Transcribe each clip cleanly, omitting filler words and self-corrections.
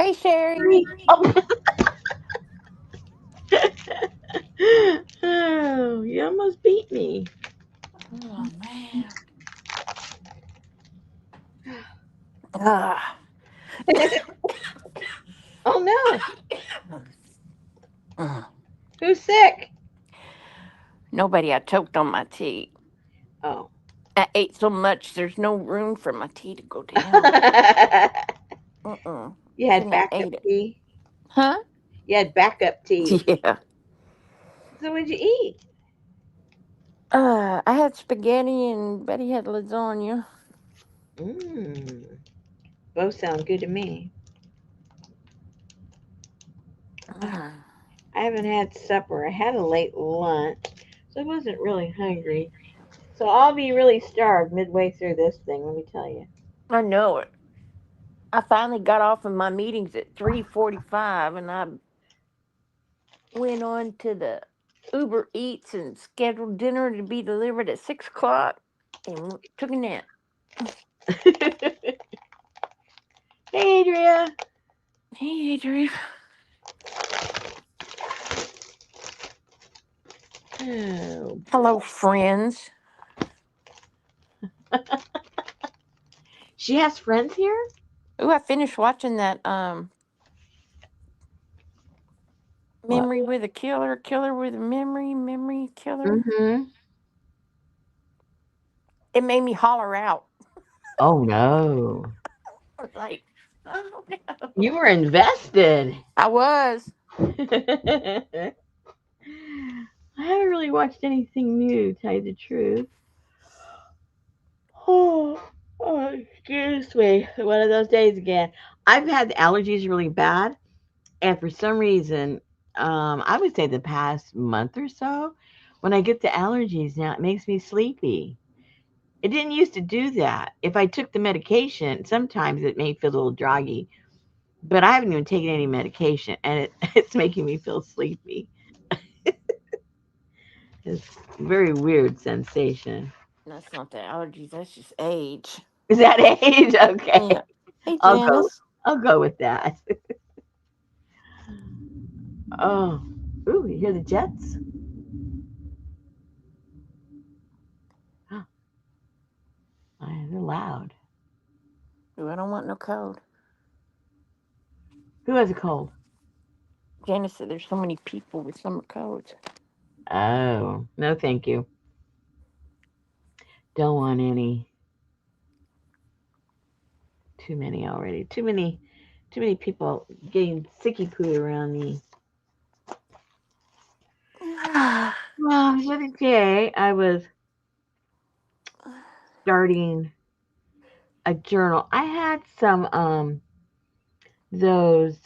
Hey, Sherry. Sorry. Oh. Oh, you almost beat me. Oh, man. Ah. Oh no. Mm. Who's sick? Nobody, I choked on my tea. Oh. I ate so much, there's no room for my tea to go down. Mm-mm. You had Shouldn't have backup ate it. tea. Huh? You had backup tea. Yeah. So what'd you eat? I had spaghetti and Betty had lasagna. Mmm. Both sound good to me. Mm. I haven't had supper. I had a late lunch, so I wasn't really hungry. So I'll be really starved midway through this thing, let me tell you. I know it. I finally got off of my meetings at 3:45, and I went on to the Uber Eats and scheduled dinner to be delivered at 6 o'clock and took a nap. Hey, Adria. Hey, Adrian. Oh, Hello, friends. she has friends here? Ooh, I finished watching that What? Memory with a Killer, Killer with a Memory Killer. Mm-hmm. It made me holler out. Oh, no. I was like, oh no. You were invested. I was. I haven't really watched anything new, to tell you the truth. Oh, oh, excuse me. One of those days again. I've had allergies really bad, and for some reason, I would say the past month or so, when I get the allergies now, it makes me sleepy. It didn't used to do that. If I took the medication, sometimes it may feel a little droggy, but I haven't even taken any medication, and it's making me feel sleepy. It's a very weird sensation. That's not the allergies. That's just age. Is that age? Okay. Yeah. Hey, I'll go. Janice. I'll go with that. Oh, ooh, you hear the jets? Oh, they're loud. Ooh, I don't want no cold. Who has a cold? Janice said there's so many people with summer colds. Oh, no, thank you. Don't want any. Too many already. Too many people getting sicky poo around me. Well, the other day I was starting a journal. I had some those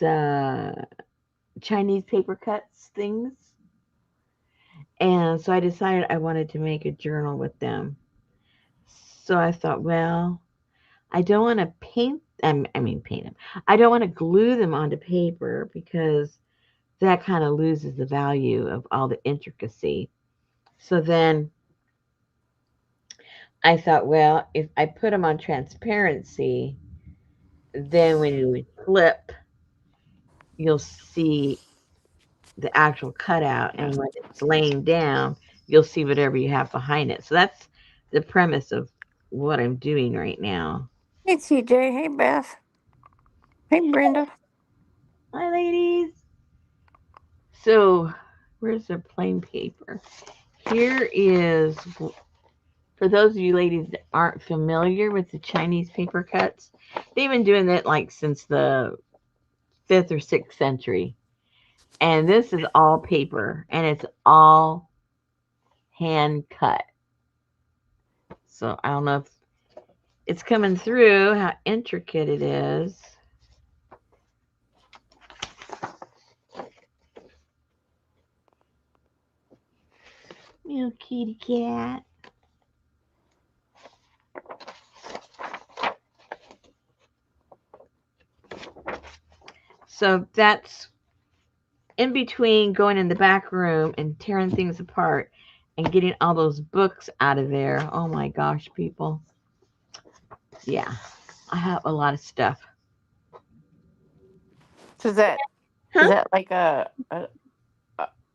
Chinese paper cuts things, and so I decided I wanted to make a journal with them. So I thought, well, I don't want to paint them. I don't want to glue them onto paper because that kind of loses the value of all the intricacy. So then I thought, well, if I put them on transparency, then when you flip, you'll see the actual cutout, and when it's laying down, you'll see whatever you have behind it. So that's the premise of what I'm doing right now. Hey, CJ. Hey, Beth. Hey, Brenda. Hi, ladies. So, where's the plain paper? Here is, for those of you ladies that aren't familiar with the Chinese paper cuts, they've been doing that like since the 5th or 6th century. And this is all paper, and it's all hand cut. So, I don't know if it's coming through how intricate it is. You kitty cat. So that's in between going in the back room and tearing things apart and getting all those books out of there. Oh my gosh, people. Yeah, I have a lot of stuff. So is that Huh? is that like a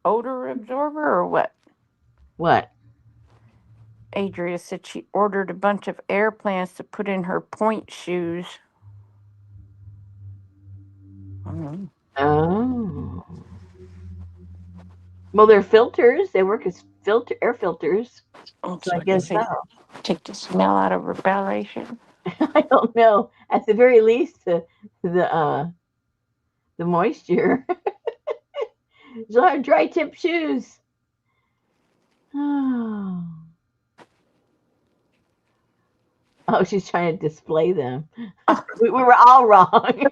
odor absorber or what? What? Adria said she ordered a bunch of air plants to put in her point shoes. Mm. Oh. Well, they're filters. They work as air filters. Oh, So so I I guess guess so. they take the smell out of respiration. I don't know. At the very least, the moisture. So I have dry tip shoes. Oh. Oh, she's trying to display them. Oh, We were all wrong.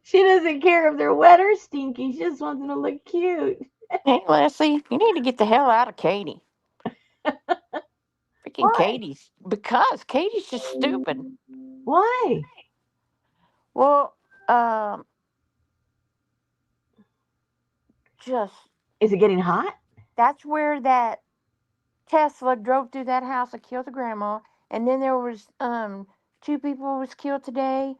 She doesn't care if they're wet or stinky. She just wants them to look cute. hey, Leslie, you need to get the hell out of Katie. Freaking Why? Katie's. Because Katie's just stupid. Why? Well, um, just Is it getting hot? that's where that Tesla drove through that house and killed the grandma. And then there was two people was killed today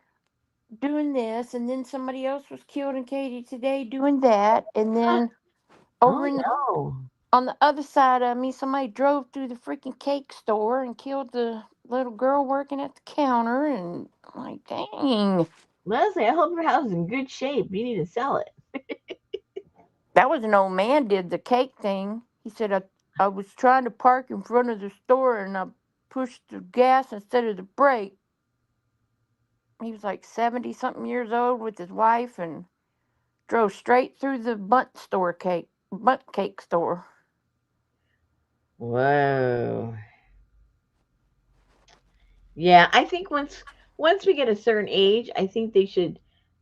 doing this, and then somebody else was killed in Katy today doing that, and then Oh over in the no. on the other side of me, somebody drove through the freaking cake store and killed the little girl working at the counter, and I'm like, dang, Leslie, I hope your house is in good shape. You need to sell it. that was an old man did the cake thing. He said I was trying to park in front of the store and I pushed the gas instead of the brake. He was like 70 something years old with his wife and drove straight through the bunt cake store. Whoa. Yeah, I think once we get a certain age, I think they should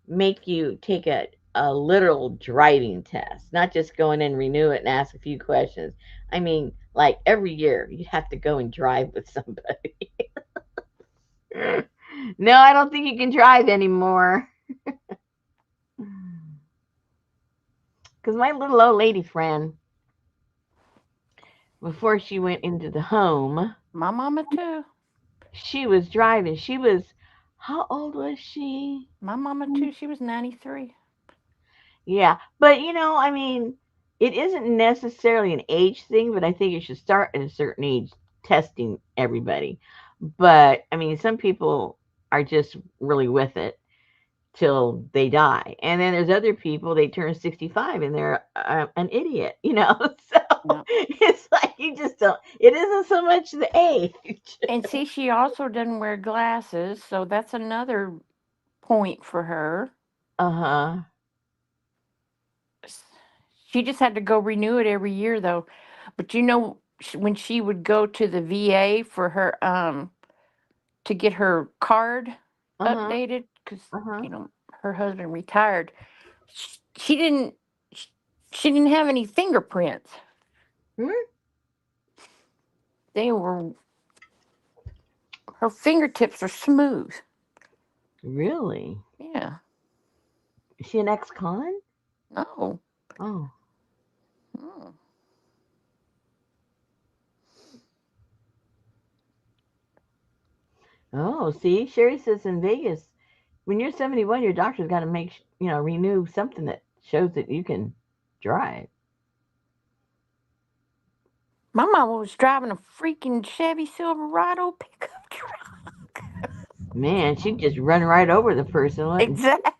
make you take a literal driving test, not just go in and renew it and ask a few questions. I mean, like every year you have to go and drive with somebody. No, I don't think you can drive anymore. Because my little old lady friend, before she went into the home, My mama too. she was driving. She was, how old was she? My mama too. She was 93. Yeah, but I mean, it isn't necessarily an age thing, but I think it should start at a certain age testing everybody. But I mean, some people are just really with it till they die. And then there's other people, they turn 65 and they're an idiot. So No. it's like you just don't, it isn't so much the age. And see, she also doesn't wear glasses, so that's another point for her. Uh huh. She just had to go renew it every year, though. But when she would go to the VA for her to get her card Uh huh. updated, because Uh huh. her husband retired, she didn't she, she didn't have any fingerprints. Hmm? They were her fingertips are smooth. Really? Yeah. Is she an ex con? No. Oh. Mm. Oh, see, Sherry says in Vegas, when you're 71, your doctor's got to renew something that shows that you can drive. My mama was driving a freaking Chevy Silverado pickup truck. Man, she'd just run right over the person, wouldn't she? Exactly.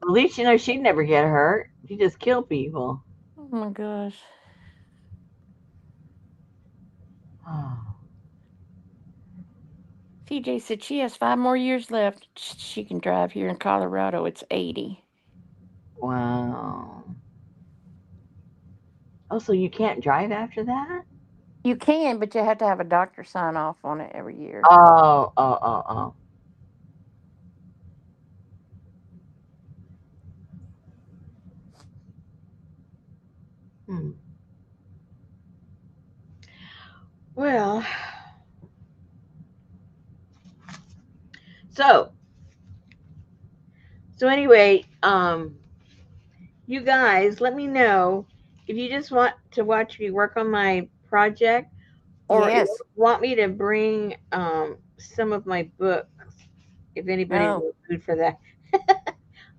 At least she'd never get hurt. She'd just kill people. Oh my gosh. Oh, CJ said she has 5 more years left. She can drive here in Colorado. It's 80. wow. Oh, so you can't drive after that? You can, but you have to have a doctor sign off on it every year. Oh, oh, oh, oh. Hmm. Well, so anyway, you guys, let me know if you just want to watch me work on my project, or if you Yes. want me to bring some of my books If anybody's in No, the mood for that.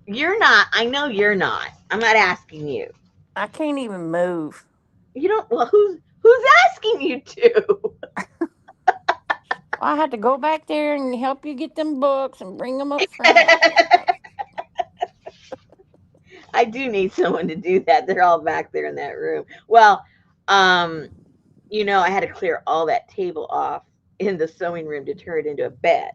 You're not. I know you're not. I'm not asking you. I can't even move. You don't. Well, who's asking you to? I had to go back there and help you get them books and bring them up front. I do need someone to do that. They're all back there in that room. Well, um, I had to clear all that table off in the sewing room to turn it into a bed.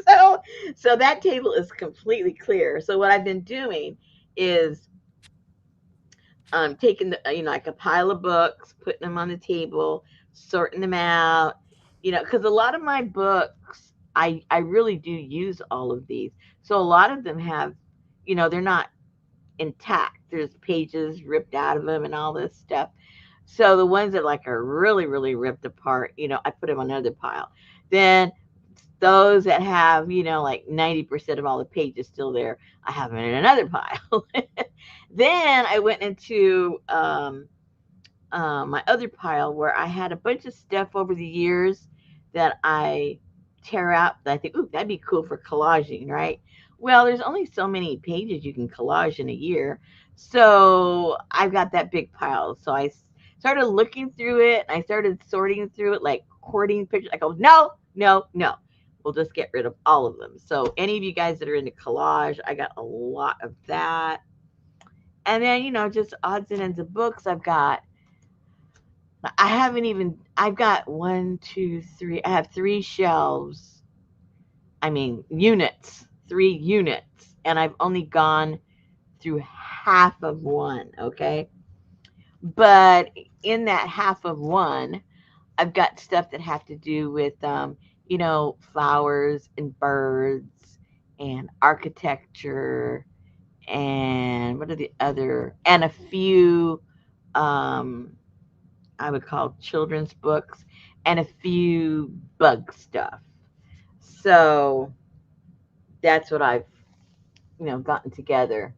so so that table is completely clear. So what I've been doing is taking the like a pile of books, putting them on the table, sorting them out, because a lot of my books I really do use all of these. So a lot of them have, they're not intact. There's pages ripped out of them and all this stuff. So the ones that like are really, really ripped apart, I put them on another pile. Then those that have, like 90% of all the pages still there, I have them in another pile. Then I went into my other pile where I had a bunch of stuff over the years that I tear out that I think, ooh, that'd be cool for collaging, right? Well, there's only so many pages you can collage in a year. So I've got that big pile. So I started looking through it and I started sorting through it like hoarding pictures. I go, no, no, no. We'll just get rid of all of them. So any of you guys that are into collage, I got a lot of that. And then, just odds and ends of books. I've got one, two, three, I have three shelves. I mean, units, 3 units. And I've only gone through half of one, okay? But in that half of one, I've got stuff that have to do with, flowers and birds and architecture and what are the other, and a few, um, I would call children's books, and a few bug stuff. So that's what I've, gotten together.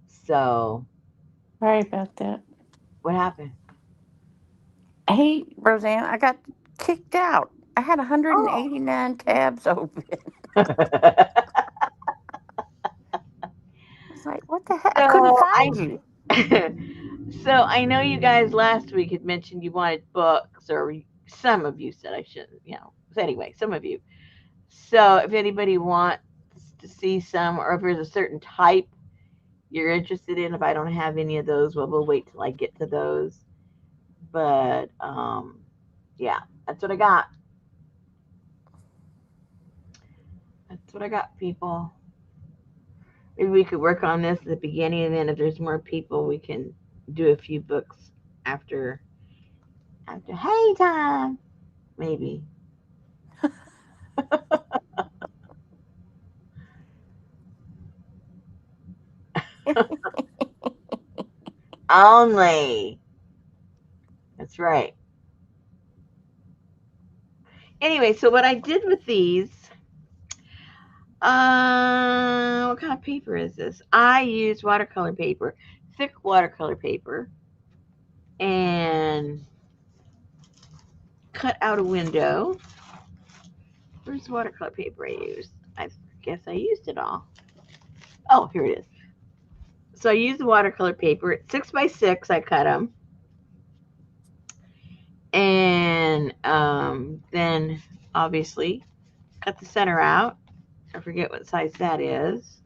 So Sorry about that. what happened? Hey, Roseanne, I got kicked out. I had Oh. 189 tabs open. I was like, what the heck? I couldn't so I find you. so I know you guys last week had mentioned you wanted books, or some of you said I shouldn't, So anyway, some of you. So if anybody wants to see some, or if there's a certain type you're interested in, if I don't have any of those, well, we'll wait till I get to those. But yeah, that's what I got. That's what I got, people. Maybe we could work on this at the beginning, and then if there's more people, we can do a few books after hay time, maybe. Only. That's right. Anyway, so what I did with these, what kind of paper is this? I use watercolor paper, thick watercolor paper, and cut out a window. Where's the watercolor paper I used? I guess I used it all. Oh, here it is. So I used the watercolor paper. It's 6 by 6. I cut them, and then obviously cut the center out. I forget what size that is.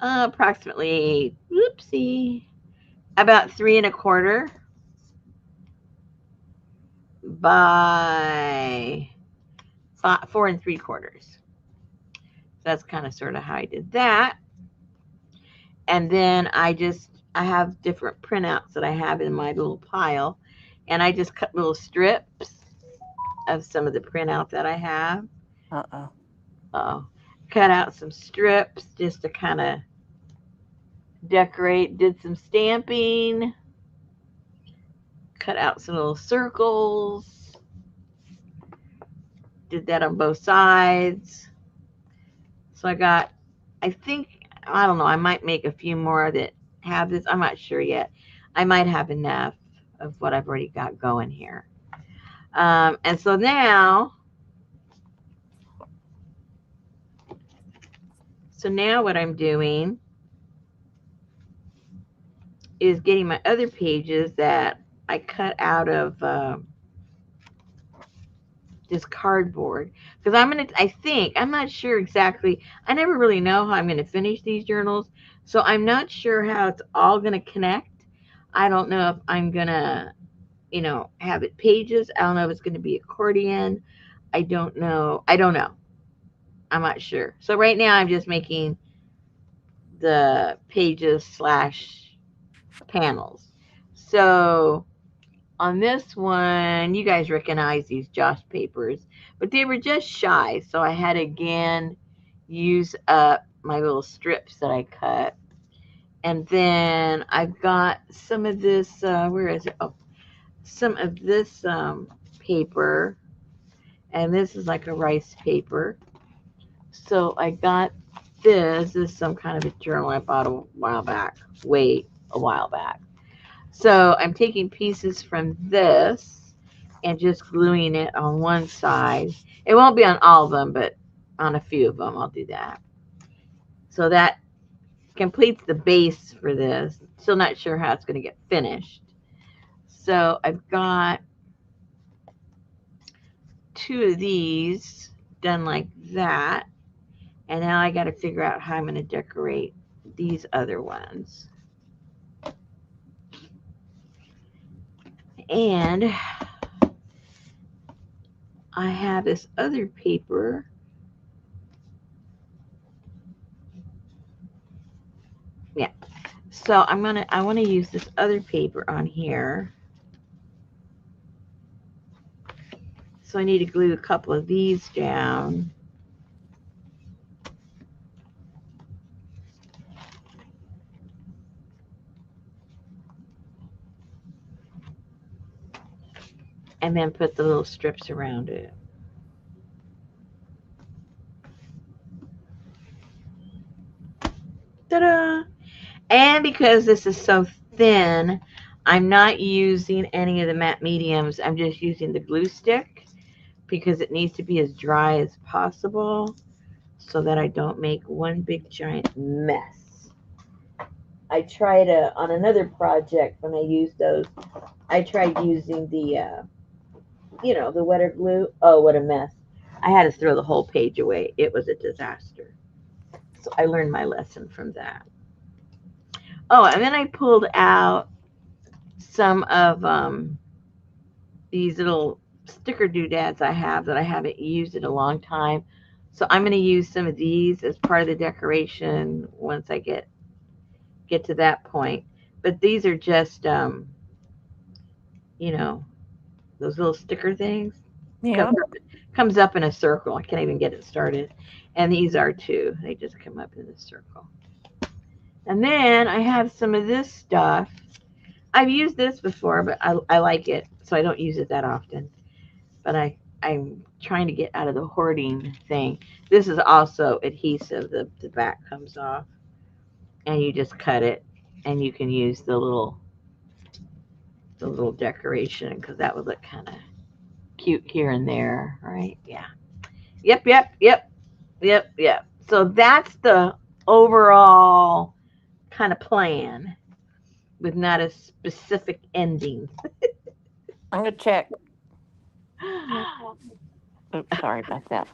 Approximately, whoopsie, about 3 1/4 by 4 3/4. So that's kind of sort of how I did that. And then I have different printouts that I have in my little pile, and I just cut little strips of some of the printout that I have. Uh oh. Cut out some strips just to kind of decorate. Did some stamping. Cut out some little circles. Did that on both sides. So I think, I don't know, I might make a few more that have this. I'm not sure yet. I might have enough of what I've already got going here. And so now So now what I'm doing is getting my other pages that I cut out of this cardboard, because I'm not sure exactly. I never really know how I'm going to finish these journals, so I'm not sure how it's all going to connect. I don't know if I'm going to, have it pages. I don't know if it's going to be accordion. I don't know. I'm not sure. So right now I'm just making the pages slash panels. So on this one, you guys recognize these Josh papers, but they were just shy. So I had to again use up my little strips that I cut. And then I've got some of this, where is it? Oh, some of this paper. And this is like a rice paper. So I got this. This is some kind of a journal I bought a while back. Wait, a while back. So I'm taking pieces from this and just gluing it on one side. It won't be on all of them, but on a few of them I'll do that. So that completes the base for this. Still not sure how it's going to get finished. So I've got two of these done like that. And now I got to figure out how I'm going to decorate these other ones. And I have this other paper. Yeah. So I want to use this other paper on here. So I need to glue a couple of these down. And then put the little strips around it. Ta-da! And because this is so thin, I'm not using any of the matte mediums. I'm just using the glue stick because it needs to be as dry as possible so that I don't make one big giant mess. I tried on another project when I used those. I tried using the wetter glue. Oh, what a mess! I had to throw the whole page away. It was a disaster. So I learned my lesson from that. Oh, and then I pulled out some of these little sticker doodads I have that I haven't used in a long time. So I'm going to use some of these as part of the decoration once I get to that point. But these are just, you know, those little sticker things. Yeah. Comes up in a circle. I can't even get it started. And these are too. They just come up in a circle. And then I have some of this stuff. I've used this before, but I like it, so I don't use it that often. But I'm trying to get out of the hoarding thing. This is also adhesive. The back comes off, and you just cut it, and you can use the little decoration because that would look kind of cute here and there, right? Yeah. Yep. So that's the overall kind of plan with not a specific ending. I'm gonna check. Oops, sorry about that.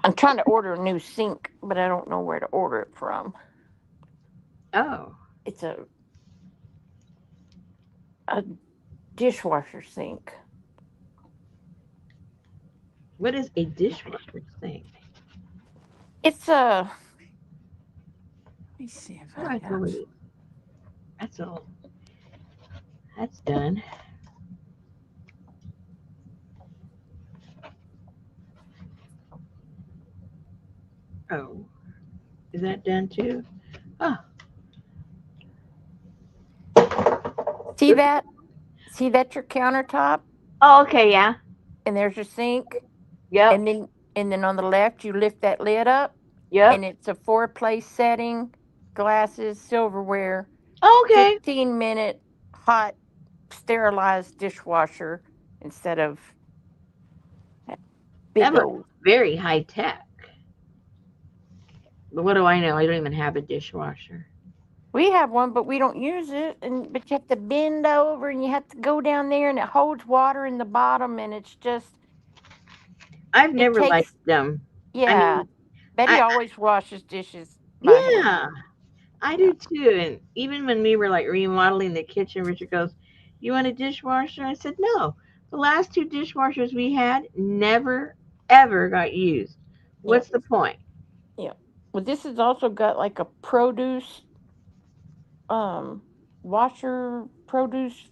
I'm trying to order a new sink, but I don't know where to order it from. Oh, It's a dishwasher sink. what is a dishwasher thing? It's a. Let me see if What do I I got. throw it? That's all. That's done. Oh, is that done too? Oh, See that? See that your countertop, oh, okay, yeah, and there's your sink, yep, and then on the left you lift that lid up, yep. and it's a four-place setting, glasses, silverware, Okay, 15-minute hot sterilized dishwasher instead of that that big looks old. very high tech. But what do I know? I don't even have a dishwasher. We have one, but we don't use it. And but you have to bend over, and you have to go down there, and it holds water in the bottom, and it's just I've it never liked takes. them. I Yeah, mean, Betty I always washes dishes by hand. yeah, I Yeah, do too. And even when we were like remodeling the kitchen, Richard goes, "You want a dishwasher?" I said, "No." The last two dishwashers we had never ever got used. yeah, What's the point? yeah. Well, this has also got like a produce um washer, produce,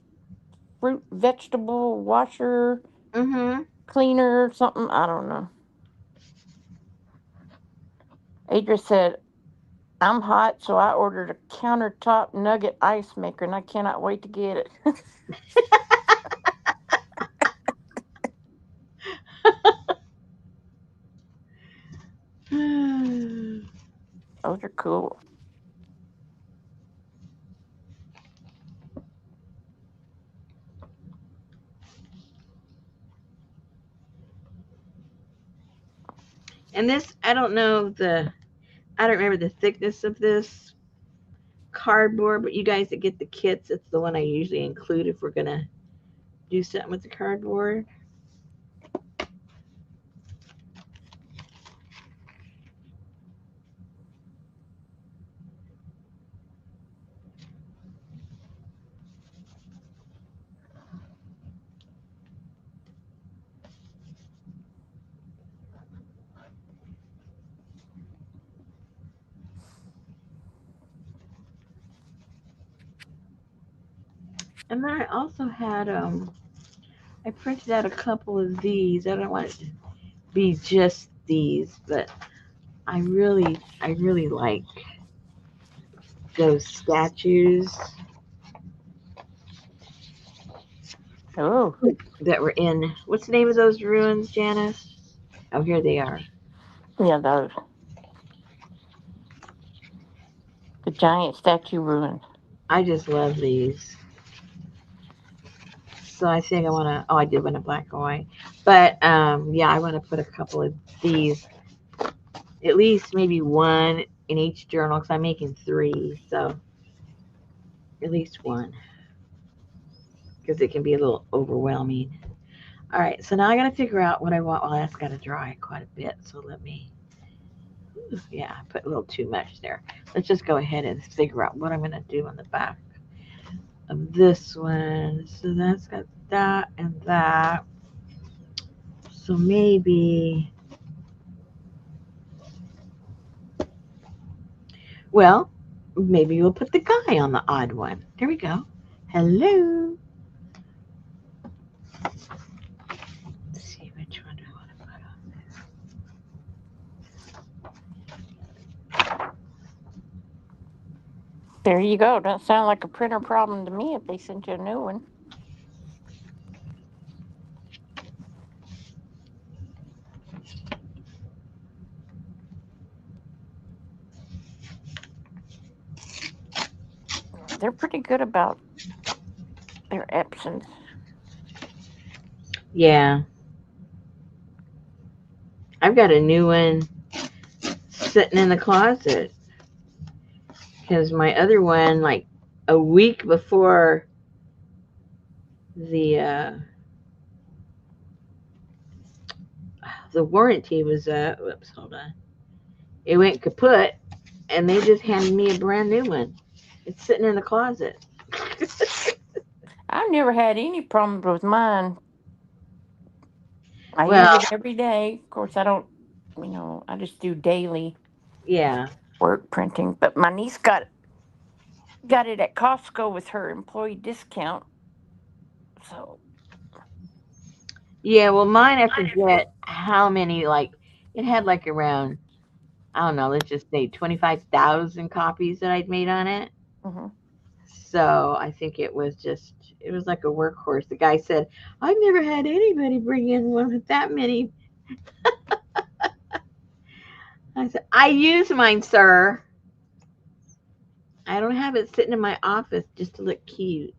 fruit, vegetable washer, Mm-hmm. cleaner, something. I don't know. Adria said, I'm hot, so I ordered a countertop nugget ice maker, and I cannot wait to get it. Those are cool. And this, I don't remember the thickness of this cardboard, but you guys that get the kits, it's the one I usually include if we're gonna do something with the cardboard. And then I also had I printed out a couple of these. I don't want it to be just these, but I really like those statues Oh, that were in what's the name of those ruins, Janice? Oh, here they are. yeah, those. The giant statue ruin. I just love these. So I think I want to. Oh, I did want a black and white, but yeah, I want to put a couple of these, at least maybe one in each journal because I'm making three, so at least one because it can be a little overwhelming. All right, so now I got to figure out what I want. Well, that's got to dry quite a bit, so let me. Yeah, I put a little too much there. Let's just go ahead and figure out what I'm going to do on the back of this one. So that's got that and that. So maybe. Well, maybe we'll put the guy on the odd one. There we go. Hello. Let's see which one do I want to put There you go. Doesn't sound like a printer problem to me if they sent you a new one. They're pretty good about their Epsons. Yeah, I've got a new one sitting in the closet because my other one, like a week before the warranty was whoops, hold on, it went kaput, and they just handed me a brand new one. It's sitting in the closet. I've never had any problems with mine. I use Well, it every day. Of course, I don't, I just do daily yeah, work printing. But my niece got it at Costco with her employee discount. So, yeah. Well, mine, I forget how many. Like, it had like around, I don't know. Let's just say 25,000 copies that I'd made on it. hmm So I think it was like a workhorse. The guy said, I've never had anybody bring in one with that many. I said, I use mine, sir. I don't have it sitting in my office just to look cute.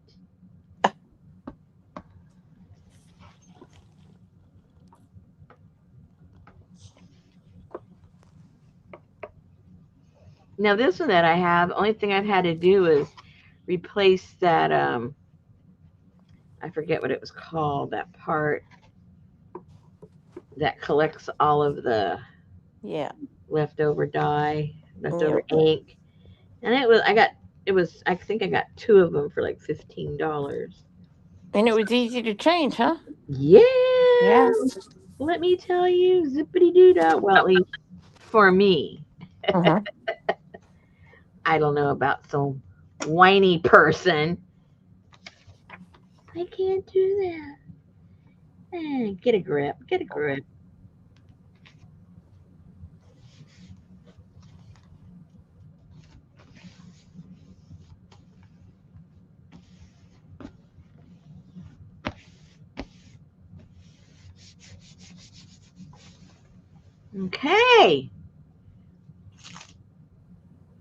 Now this one that I have, the only thing I've had to do is replace that. I forget what it was called. That part that collects all of the Yeah. leftover dye, leftover Yep. ink, and it was. I got. It was. I think I got two of them for like $15. And it was easy to change, huh? Yeah, Yes. let me tell you, zippity doo dah. Well, at least for me. Uh-huh. I don't know about some whiny person. I can't do that. Get a grip. Get a grip. Okay.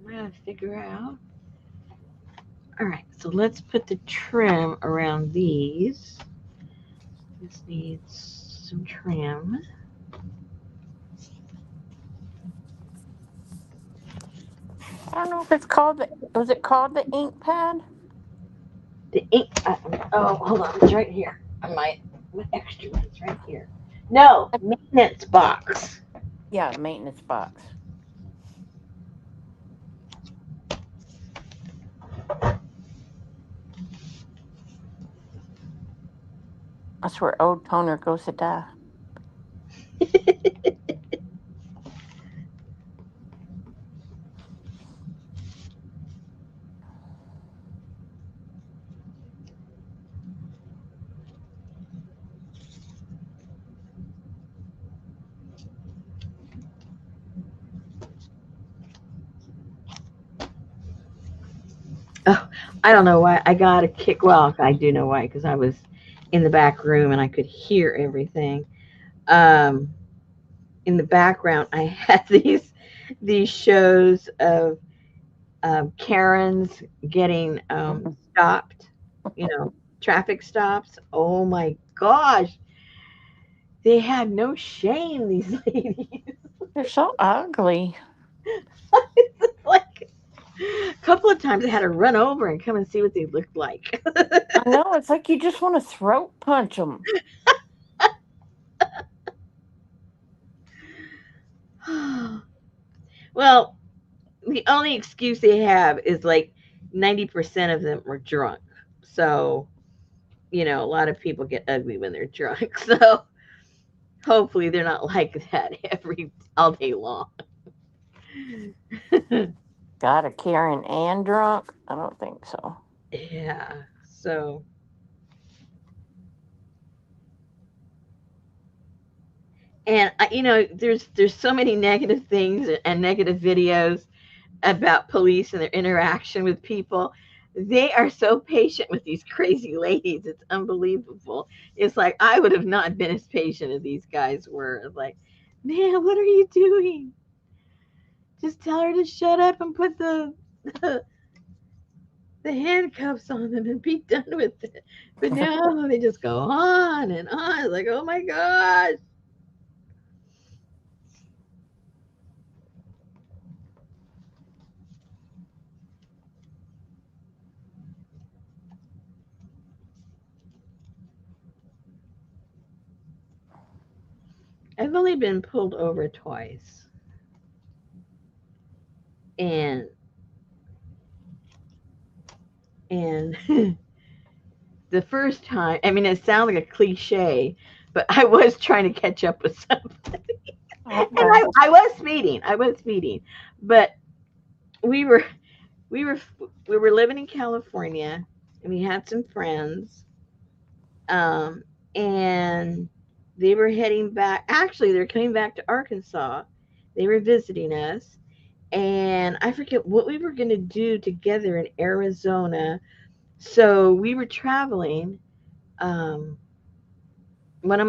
I'm gonna figure out. All right. So let's put the trim around these. This needs some trim. I don't know if it's called the, was it called the ink pad? The ink. Oh, hold on. It's right here. On my extra ones right here. No, maintenance box. Yeah, maintenance box. That's where old toner goes to die. Oh, I don't know why I got a kick. Well, I do know why because I was in the back room and I could hear everything. Um, in the background, I had these shows of Karens getting stopped, you know, traffic stops. Oh my gosh, they had no shame. These ladies, They're so ugly. like a couple of times, I had to run over and come and see what they looked like. I know, it's like you just want to throat punch them. Well, the only excuse they have is like 90% of them were drunk. So, a lot of people get ugly when they're drunk. So, hopefully they're not like that every all day long. Got a Karen and drunk? I don't think so. Yeah. So, and there's so many negative things and negative videos about police and their interaction with people. They are so patient with these crazy ladies. It's unbelievable. It's like I would have not been as patient as these guys were. Like, man, what are you doing? Just tell her to shut up and put the handcuffs on them and be done with it. But no, they just go on and on. It's like, oh my gosh. I've only been pulled over twice. And and the first time, I mean, it sounds like a cliche, but I was trying to catch up with somebody, and Uh-oh. I was speeding. I was speeding, but we were we were we were living in California, and we had some friends, um, and they were heading back. Actually, they're coming back to Arkansas. They were visiting us, and I forget what we were going to do together in Arizona. So we were traveling. Um, one of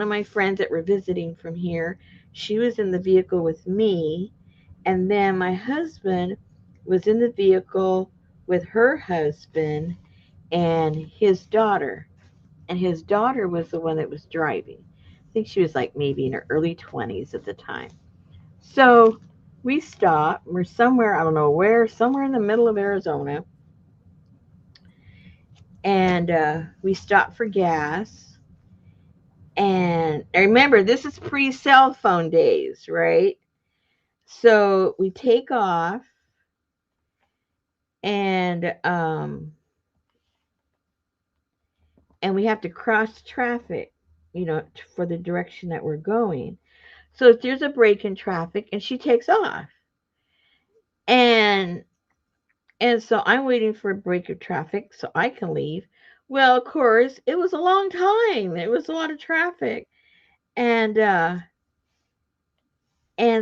my friends that were visiting from here, she was in the vehicle with me, and then my husband was in the vehicle with her husband and his daughter, and his daughter was the one that was driving. I think she was like maybe in her early 20s at the time. So we stop. We're somewhere, I don't know where, somewhere in the middle of Arizona. And we stop for gas. And remember, this is pre cell phone days, right? So we take off and and we have to cross traffic, for the direction that we're going. So there's a break in traffic and she takes off. And so I'm waiting for a break of traffic so I can leave. Well, of course, it was a long time. It was a lot of traffic. And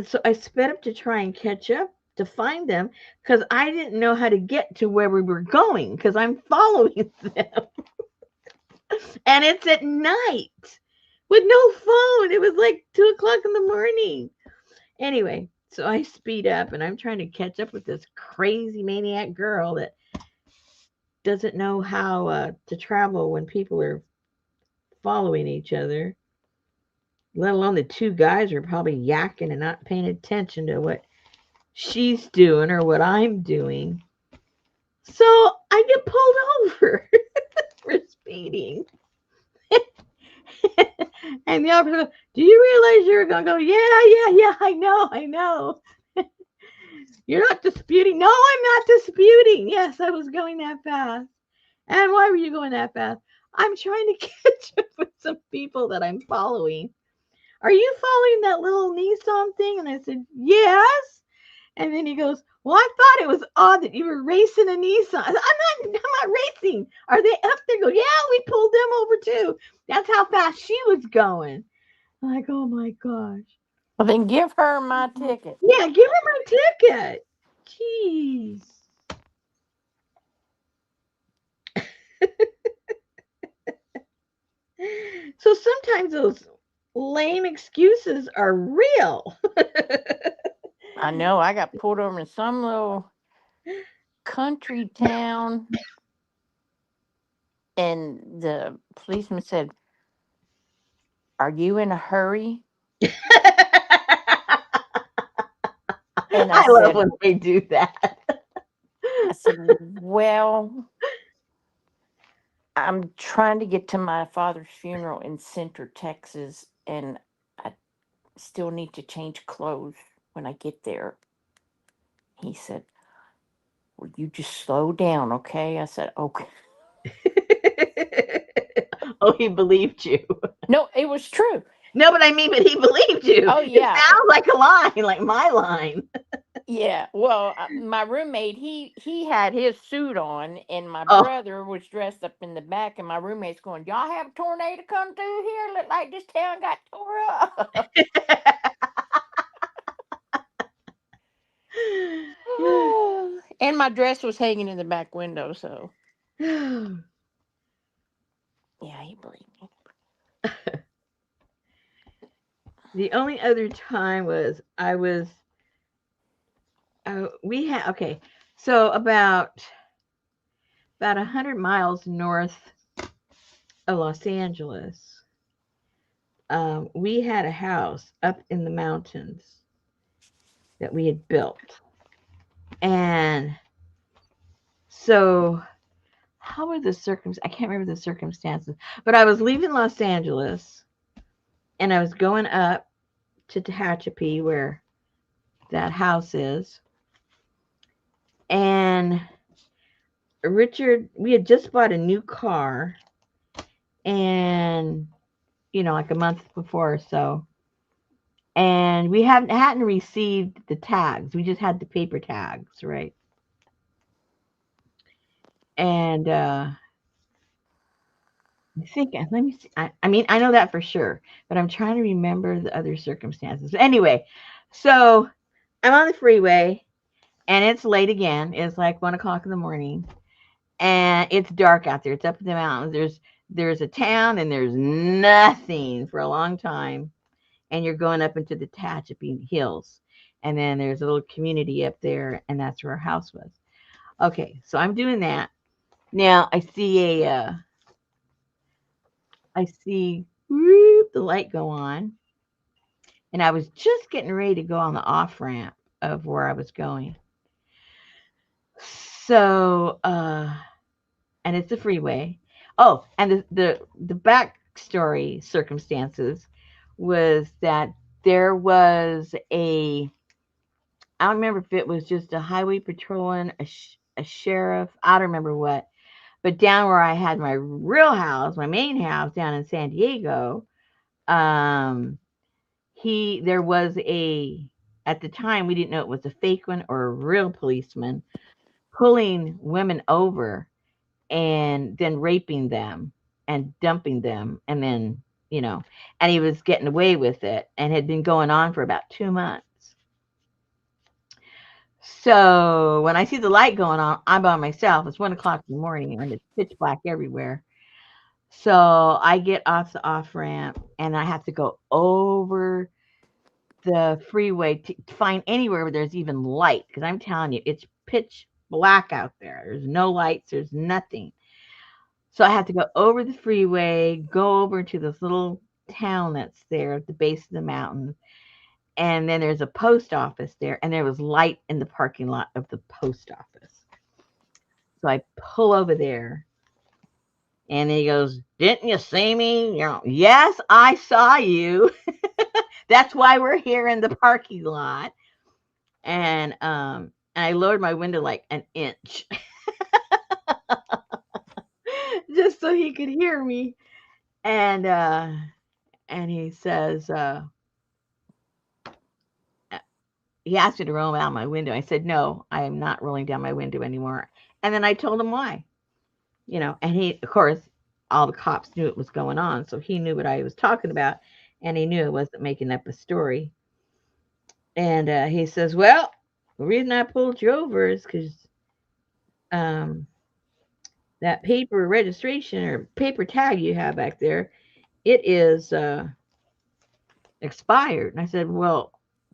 so I sped up to try and catch up to find them because I didn't know how to get to where we were going because I'm following them. And it's at night with no phone. It was like 2 o'clock in the morning. Anyway, so I speed up and I'm trying to catch up with this crazy maniac girl that doesn't know how to travel when people are following each other, let alone the two guys are probably yakking and not paying attention to what she's doing or what I'm doing. So I get pulled over for speeding. And the officer goes, "Do you realize you're going to go?" Yeah, I know. You're not disputing. No, I'm not disputing. Yes, I was going that fast. And why were you going that fast? I'm trying to catch up with some people that I'm following. Are you following that little Nissan thing? And I said, yes. And then he goes, well, I thought it was odd that you were racing a Nissan. I said, I'm not racing. Are they up there? Go, yeah, we pulled them over too. That's how fast she was going. I'm like, oh my gosh. Well, then give her my ticket. Yeah, give her my ticket. Jeez. So sometimes those lame excuses are real. I know I got pulled over in some little country town, and the policeman said, "Are you in a hurry?" And I love when they do that. I said, "Well, I'm trying to get to my father's funeral in Center, Texas, and I still need to change clothes when I get there." He said, "Well, you just slow down, okay?" I said, "Okay." Oh, he believed you. No, it was true. No, but I mean, but he believed you. Oh It yeah, sounds like a line, like my line. yeah. Well, my roommate, he had his suit on, and my Oh, brother was dressed up in the back, and my roommate's going, "Y'all have a tornado come through here? Look like this town got tore up." And my dress was hanging in the back window, so yeah, he believed me. the only other time was we had okay, so about 100 miles north of Los Angeles. We had a house up in the mountains that we had built, and so how were the I can't remember the circumstances, but I was leaving Los Angeles and I was going up to Tehachapi where that house is. And Richard, we had just bought a new car and like a month before or so. And we hadn't received the tags. We just had the paper tags, right? And I think let me see. I mean, I know that for sure, but I'm trying to remember the other circumstances. But anyway, so I'm on the freeway and it's late again. It's like 1 o'clock in the morning, and it's dark out there. It's up in the mountains. There's a town and there's nothing for a long time, and you're going up into the Tehachapi Hills, and then there's a little community up there, and that's where our house was. Okay, so I'm doing that now. I see whoop, the light go on, and I was just getting ready to go on the off ramp of where I was going. So, and it's a freeway. Oh, and the backstory circumstances was that there was a, I don't remember if it was just a highway patrolman, a sheriff, I don't remember what, but down where I had my real house, my main house down in San Diego, um, there was a, at the time we didn't know it was a fake one or a real policeman pulling women over and then raping them and dumping them and then, you know, and he was getting away with it and had been going on for about 2 months. So when I see the light going on, I'm by myself. It's 1 o'clock in the morning and it's pitch black everywhere. So I get off the off ramp and I have to go over the freeway to find anywhere where there's even light, because I'm telling you, it's pitch black out there. There's no lights, there's nothing. So I had to go over the freeway, go over to this little town that's there at the base of the mountain. And then there's a post office there, and there was light in the parking lot of the post office. So I pull over there, and he goes, "Didn't you see me?" You know, yes, I saw you. That's why we're here in the parking lot. And I lowered my window like an inch just so he could hear me. And he says, he asked me to roll down my window. I said, no, I am not rolling down my window anymore. And then I told him why, you know, and he, of course, all the cops knew it was going on. So he knew what I was talking about and he knew I wasn't making up a story. And he says, well, the reason I pulled you over is because um, that paper registration or paper tag you have back there, it is expired. And I said, well,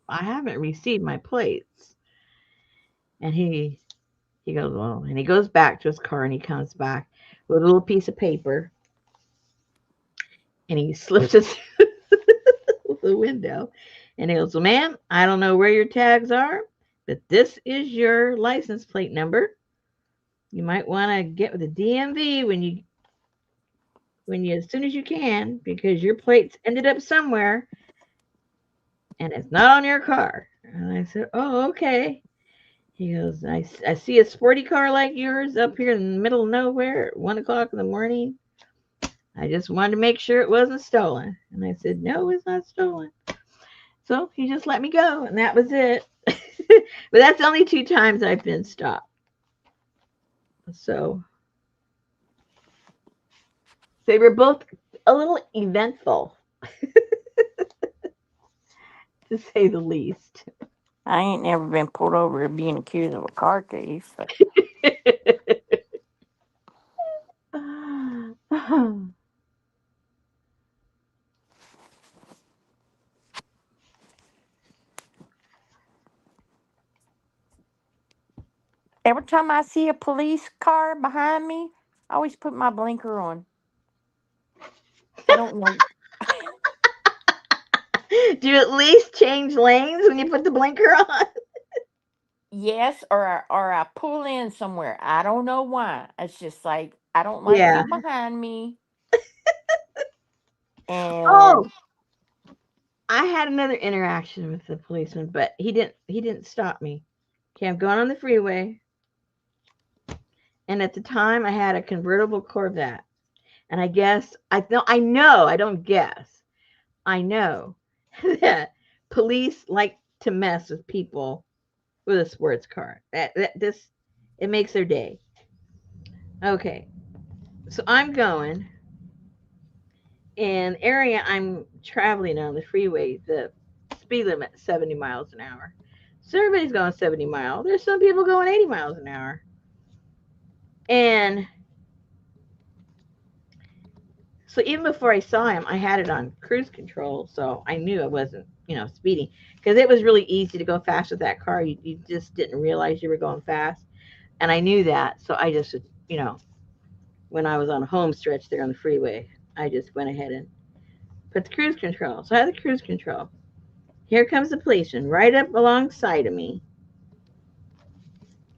I haven't received my plates. And he goes, well, and he goes back to his car and he comes back with a little piece of paper and he slips it through the window. And he goes, well, ma'am, I don't know where your tags are, but this is your license plate number. You might want to get with the DMV when you, as soon as you can, because your plates ended up somewhere and it's not on your car. And I said, oh, okay. He goes, I see a sporty car like yours up here in the middle of nowhere at 1 o'clock in the morning. I just wanted to make sure it wasn't stolen. And I said, no, it's not stolen. So he just let me go, and that was it. But that's the only 2 times I've been stopped. So they were both a little eventful, to say the least. I ain't never been pulled over being accused of a car thief. But every time I see a police car behind me, I always put my blinker on. I don't know. Do you at least change lanes when you put the blinker on? Yes, or I pull in somewhere. I don't know why. It's just like I don't like Yeah. you behind me. Oh, And I had another interaction with the policeman, but he didn't stop me. Okay, I'm going on the freeway, and at the time I had a convertible Corvette. And I don't guess. I know that police like to mess with people with a sports car. This it makes their day. Okay. So I'm going in the area I'm traveling on the freeway, the speed limit 70 miles an hour. So everybody's going 70 miles. There's some people going 80 miles an hour. And so even before I saw him, I had it on cruise control, so I knew I wasn't, speeding, because it was really easy to go fast with that car. You just didn't realize you were going fast, and I knew that, so I just, when I was on a home stretch there on the freeway, I just went ahead and put the cruise control. So I had the cruise control. Here comes the policeman right up alongside of me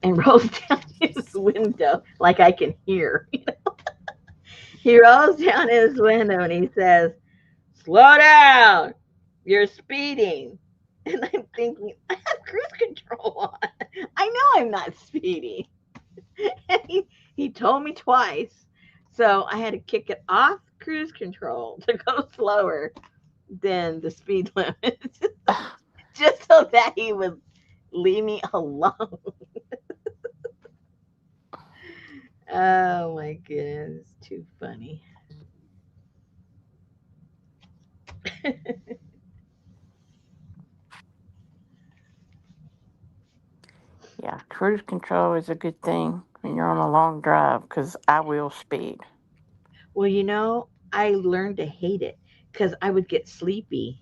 and rolls down his window like I can hear. He rolls down his window and he says, "Slow down! You're speeding." And I'm thinking, I have cruise control on. I know I'm not speeding. And he told me twice. So I had to kick it off cruise control to go slower than the speed limit just so that he would leave me alone. Oh my goodness, too funny. Yeah, cruise control is a good thing when you're on a long drive because I will speed. Well, I learned to hate it because I would get sleepy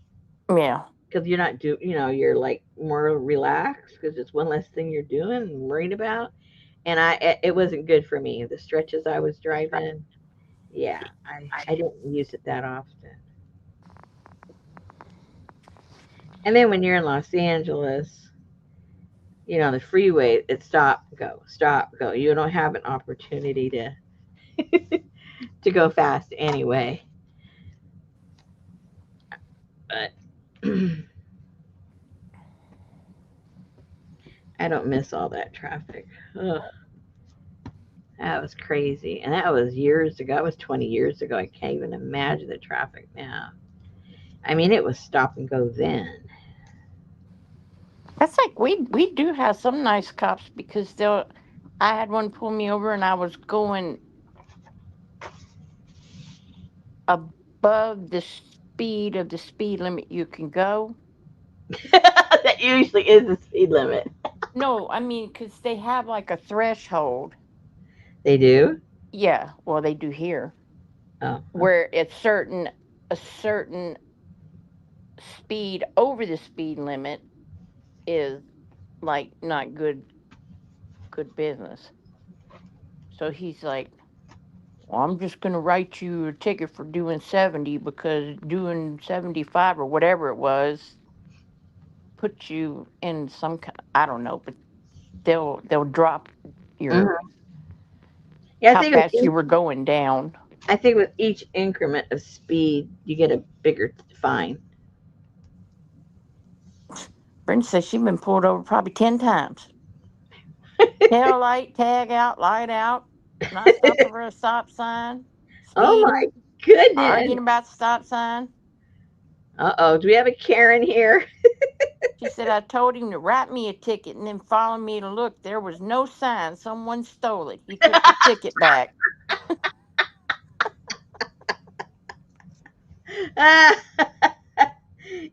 Yeah, because you're not you're like more relaxed because it's one less thing you're doing and worried about. And it wasn't good for me. The stretches I was driving, yeah, I didn't use it that often. And then when you're in Los Angeles, the freeway, it's stop, go. You don't have an opportunity to go fast anyway. But I don't miss all that traffic. Ugh, that was crazy. And that was years ago. That was 20 years ago. I can't even imagine the traffic now. I mean, it was stop and go then. that's like we do have some nice cops because they'll. I had one pull me over and I was going above the speed of the speed limit you can go. That usually is the speed limit. No, I mean because they have like a threshold. They do? Yeah, well they do here Oh, where it's a certain speed over the speed limit is like not good business. So he's like, well, I'm just gonna write you a ticket for doing 70 because doing 75 or whatever it was put you in some kind. I don't know, but they'll drop your mhm. Yeah, how fast you were going down. I think with each increment of speed, you get a bigger fine. Brenda says she's been pulled over probably 10 times. Tail light, tag out, light out, not stopping for a stop sign, Oh my speeding, goodness. arguing about the stop sign. Uh-oh. Do we have a Karen here? She said, I told him to write me a ticket and then follow me to look. There was no sign. Someone stole it. He took the ticket back.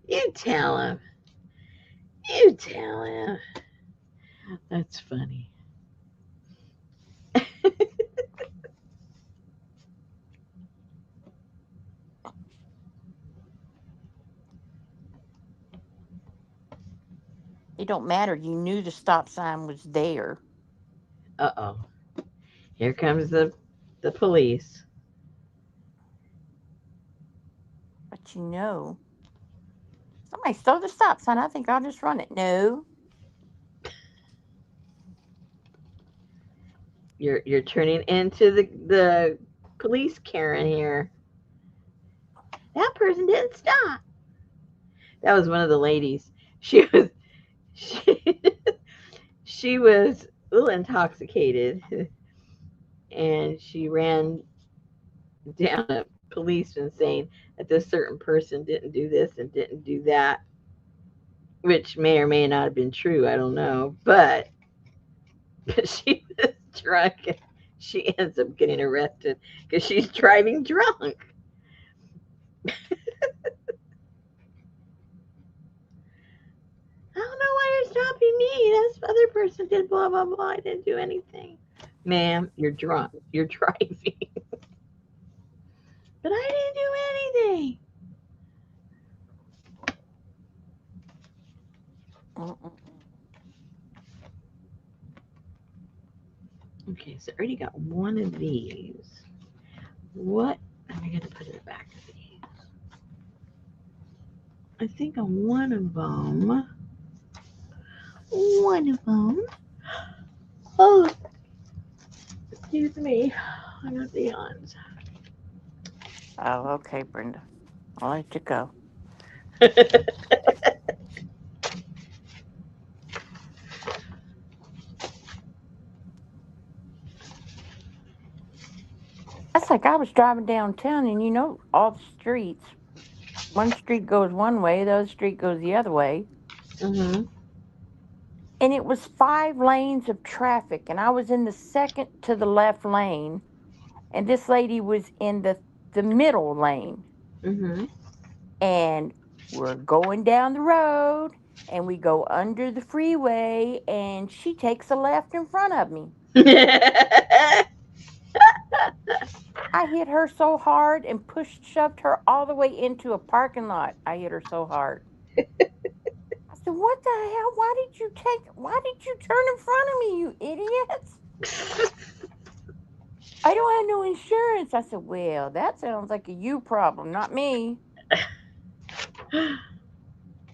You tell him. You tell him. That's funny. It don't matter. You knew the stop sign was there. Uh-oh. Here comes the police. But somebody stole the stop sign. I think I'll just run it. No. You're turning into the police Karen here. That person didn't stop. That was one of the ladies. She she was a little intoxicated and she ran down a policeman saying that this certain person didn't do this and didn't do that, which may or may not have been true. I don't know, but she was drunk and she ends up getting arrested because she's driving drunk. I don't know why you're stopping me. This other person did blah blah blah. I didn't do anything. Ma'am, you're drunk. You're driving. But I didn't do anything. Mm-mm-mm. Okay, so I already got one of these. What am I going to put in the back of these? I think on one of them, oh, excuse me, I got the yawns. Oh, okay, Brenda. I'll let you go. That's like I was driving downtown, and all the streets. One street goes one way, the other street goes the other way. Mm-hmm. And it was 5 lanes of traffic, and I was in the second to the left lane, and this lady was in the middle lane. Mm-hmm. And we're going down the road, and we go under the freeway, and she takes a left in front of me. I hit her so hard and shoved her all the way into a parking lot. I hit her so hard. I said, "What the hell? Why did you turn in front of me, you idiots? I don't have no insurance." I said, "Well, that sounds like a you problem, not me. Oh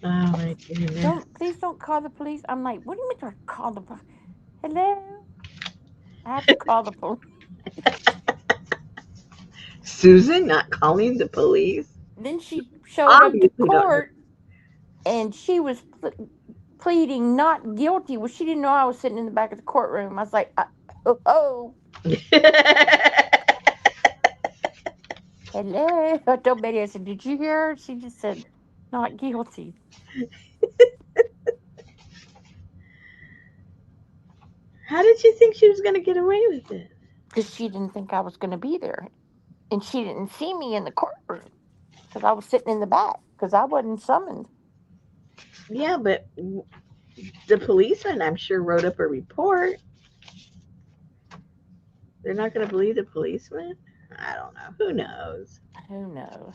my goodness. Please don't call the police." I'm like, "What do you mean to call the police? Hello?" I have to call the police. Susan not calling the police? Then she showed up to Obviously don't know. court, and she was pleading not guilty. Well, she didn't know I was sitting in the back of the courtroom. I was like, oh, hello." I told Betty, I said, "Did you hear her?" She just said, "Not guilty." How did she think she was going to get away with it? Because she didn't think I was going to be there. And she didn't see me in the courtroom because I was sitting in the back because I wasn't summoned. Yeah, but the policeman, I'm sure, wrote up a report. They're not going to believe the policeman? I don't know. Who knows? Who knows?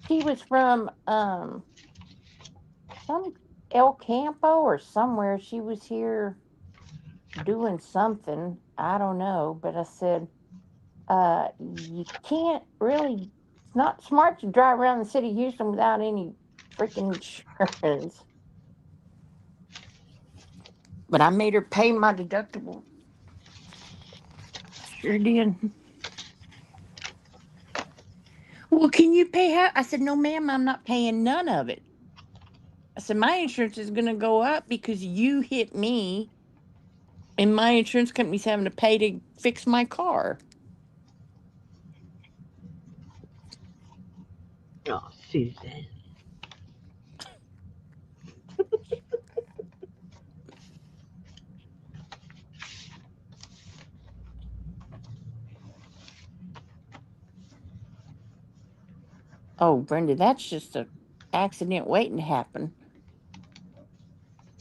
She was from some El Campo or somewhere. She was here doing something. I don't know. But I said, you can't really, it's not smart to drive around the city of Houston without any freaking insurance. But I made her pay my deductible. Sure did. "Well, can you pay half?" I said, "No, ma'am, I'm not paying none of it." I said, "My insurance is going to go up because you hit me, and my insurance company's having to pay to fix my car." Oh, Susan. "Oh, Brenda, that's just a accident waiting to happen."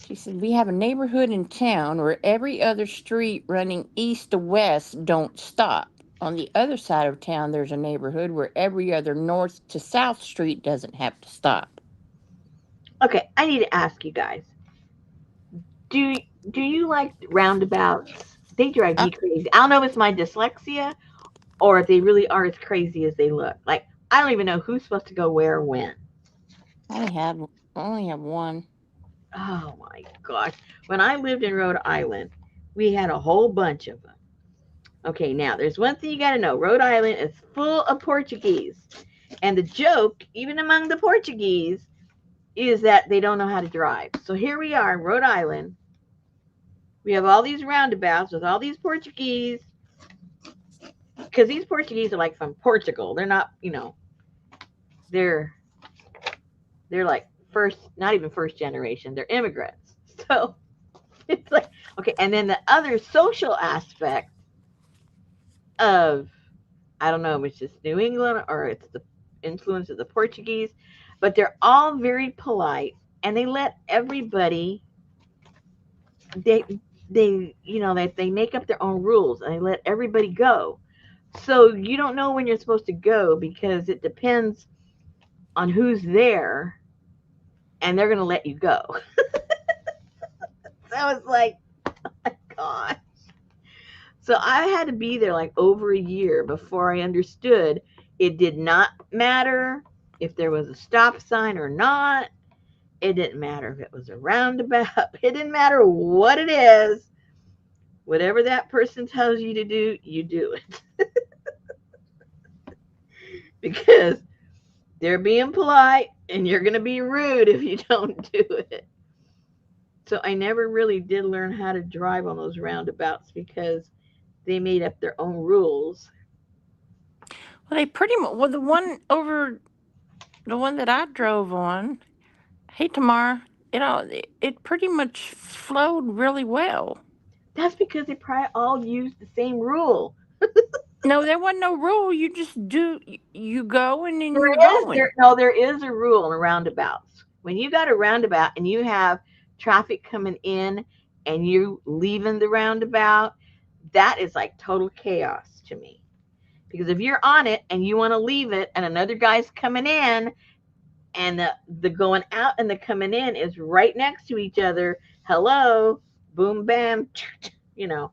She said, "We have a neighborhood in town where every other street running east to west don't stop. On the other side of town, there's a neighborhood where every other north to south street doesn't have to stop." Okay, I need to ask you guys. Do do you like roundabouts? They drive I me crazy. I don't know if it's my dyslexia or if they really are as crazy as they look. Like I don't even know who's supposed to go where when. only have one. Oh my gosh. When I lived in Rhode Island, we had a whole bunch of them. Okay, now there's one thing you got to know. Rhode Island is full of Portuguese. And the joke, even among the Portuguese, is that they don't know how to drive. So here we are in Rhode Island. We have all these roundabouts with all these Portuguese, because these Portuguese are like from Portugal. They're not, they're they're like first, not even first generation. They're immigrants. So it's like okay, and then the other social aspect of I don't know if it's just New England or it's the influence of the Portuguese, but they're all very polite and they let everybody they they make up their own rules and they let everybody go. So you don't know when you're supposed to go because it depends on who's there and they're going to let you go. So it's like, God. So I had to be there like over a year before I understood it did not matter if there was a stop sign or not. It didn't matter if it was a roundabout. It didn't matter what it is. Whatever that person tells you to do, you do it. Because they're being polite and you're going to be rude if you don't do it. So I never really did learn how to drive on those roundabouts because they made up their own rules. Well, they pretty much. Well, the one that I drove on. Hey, Tamara. It pretty much flowed really well. That's because they probably all use the same rule. No, there wasn't no rule. You just do. You go and then you're There is going. there is a rule in roundabouts. When you got a roundabout and you have traffic coming in and you leaving the roundabout, that is like total chaos to me. Because if you're on it and you want to leave it and another guy's coming in and the going out and the coming in is right next to each other, hello, boom, bam, you know.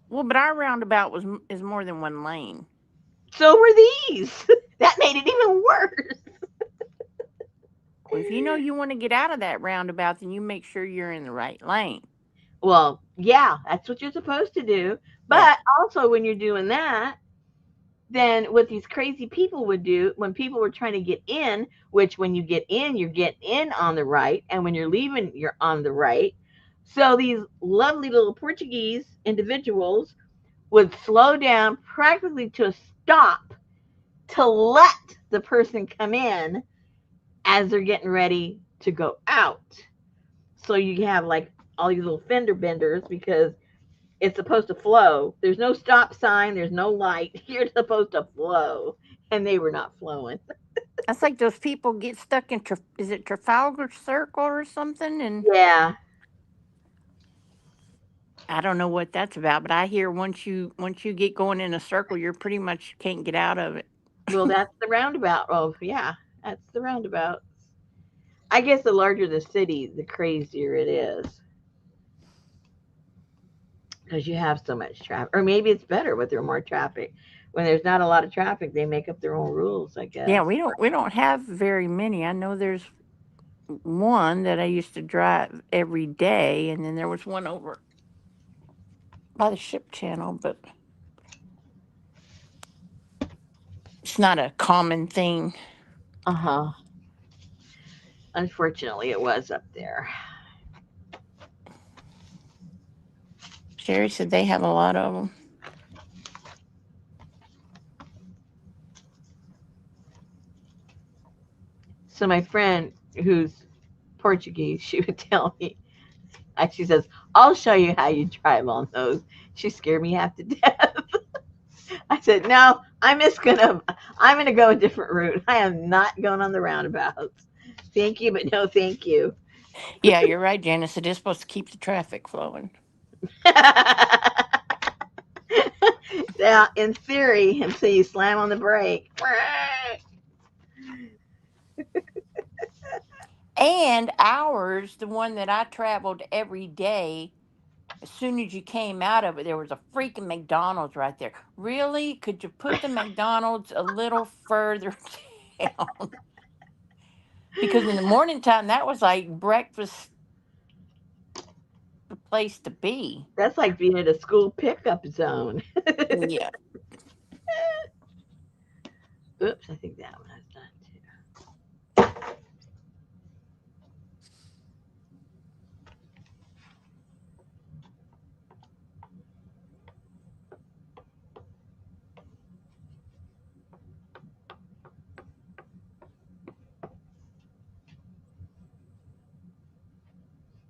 Well, but our roundabout is more than one lane. So were these. That made it even worse. Well, if you know you want to get out of that roundabout, then you make sure you're in the right lane. Well, yeah, that's what you're supposed to do. Yeah. But also, when you're doing that, then what these crazy people would do when people were trying to get in, which when you get in, you're getting in on the right, and when you're leaving, you're on the right. So these lovely little Portuguese individuals would slow down practically to a stop to let the person come in as they're getting ready to go out. So you have like all these little fender benders because it's supposed to flow. There's no stop sign, there's no light. You're supposed to flow. And they were not flowing. That's like those people get stuck in, is it Trafalgar Circle or something? And Yeah. I don't know what that's about, but I hear once you get going in a circle, you're pretty much can't get out of it. Well, that's the roundabout. Oh, yeah. That's the roundabout. I guess the larger the city, the crazier it is because you have so much traffic. Or maybe it's better with there more traffic. When there's not a lot of traffic, they make up their own rules, I Yeah, guess. we don't have very many. I know there's one that I used to drive every day, and then there was one over by the ship channel, but it's not a common thing. Uh huh. Unfortunately, it was up there. Sherry said they have a lot of them. So my friend who's Portuguese, she would tell me, she says, I'll show you how you drive on those. She scared me half to death. I said, no, I'm gonna go a different route. I am not going on the roundabouts. Thank you, but no thank you. Yeah, you're right, Janice. It is supposed to keep the traffic flowing. Yeah, in theory, until you slam on the brake. And ours, the one that I traveled every day, as soon as you came out of it, there was a freaking McDonald's right there. Really? Could you put the McDonald's a little further down? Because in the morning time, that was like breakfast place to be. That's like being at a school pickup zone. Yeah. Oops, I think that one is done too.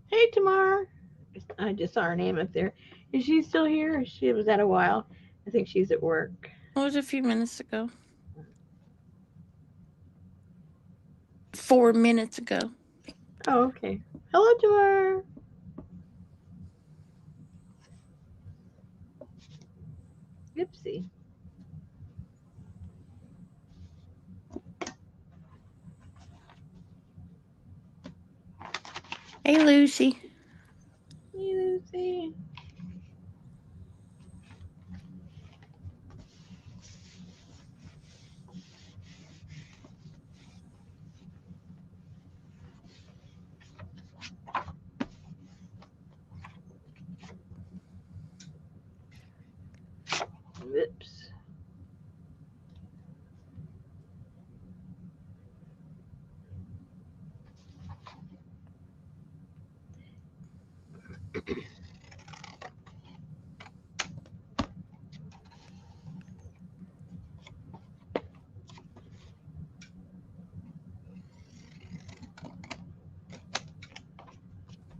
Hey, Tamar. I just saw her name up there. Is she still here? She was at a while. I think she's at work. It was a few minutes ago. 4 minutes ago. Oh, okay. Hello, Tamar. Oopsie. Hey, Lucy. Lucy.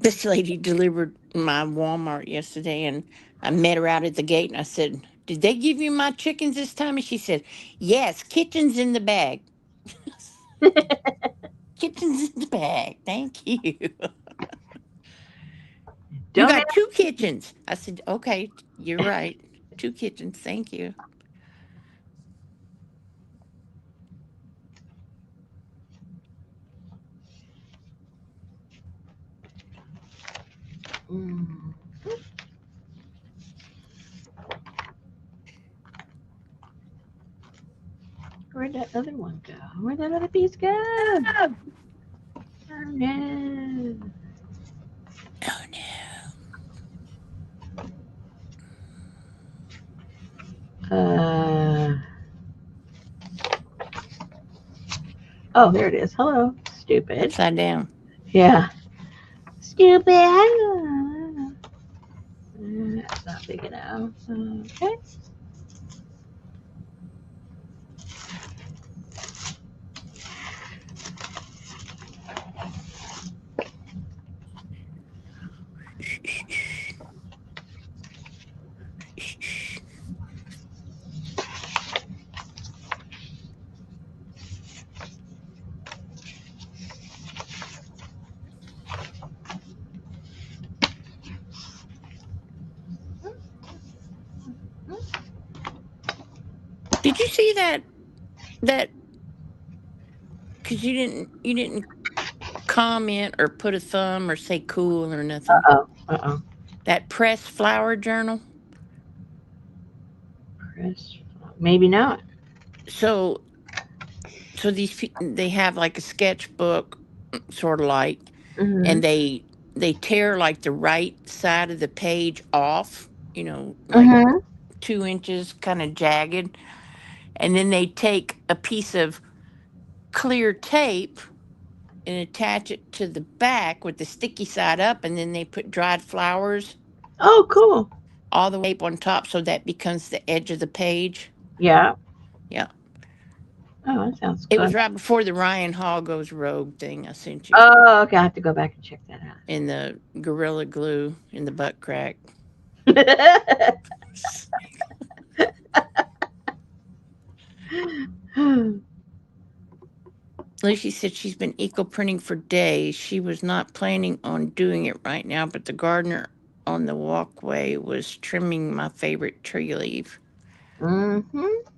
This lady delivered my Walmart yesterday, and I met her out at the gate, and I said, "Did they give you my chickens this time?" And she said, "Yes, kitchen's in the bag. Kitchen's in the bag. Thank you. You Don't got ask. two kitchens." I said, "Okay, you're right. Two kitchens. Thank you." Mm. Where'd that other one go? Where'd that other piece go? Oh no. Oh no. Uh. Oh, there it is. Hello, stupid. Upside down. Yeah. Stupid. That's not big enough. Okay. Did you see that? Because you didn't comment or put a thumb or say cool or nothing. Oh. Uh That press flower journal. Chris. Maybe not. So they have like a sketchbook, sort of like, Mhm. and they tear like the right side of the page off, like Mhm. 2 inches, kind of jagged, and then they take a piece of clear tape and attach it to the back with the sticky side up, and then they put dried flowers Oh, cool. all the way up on top, so that becomes the edge of the page. Yeah. Yeah. Oh, that sounds It was good. right before the Ryan Hall goes rogue thing I sent you, Oh, okay. I have to go back and check that in the Gorilla Glue in the butt crack. out. Lucy said she's been eco printing for days. She was not planning on doing it right now, but the gardener on the walkway was trimming my Mhm. Yep.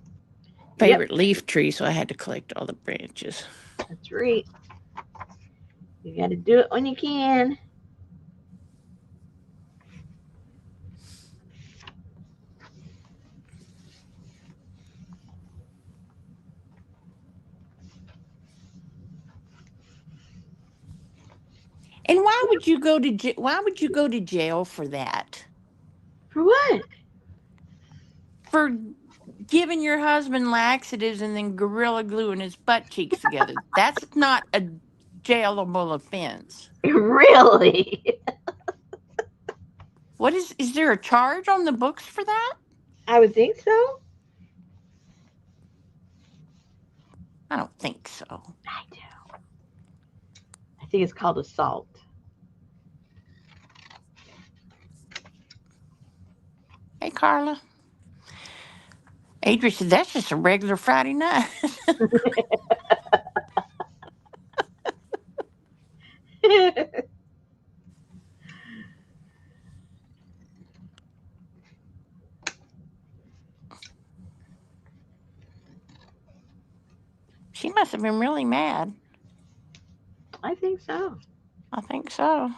favorite leaf tree, so I had to collect all the branches. That's right. You got to do it when you can. And why would you go to jail for that? For what? For giving your husband laxatives and then gorilla gluing his butt cheeks together. That's not a jailable offense. Really? Is there a charge on the books for that? I would think so. I don't think so. I do. I think it's called assault. Hey, Carla. Adria said that's just a regular Friday night. She must have been really mad. I think so. I think so.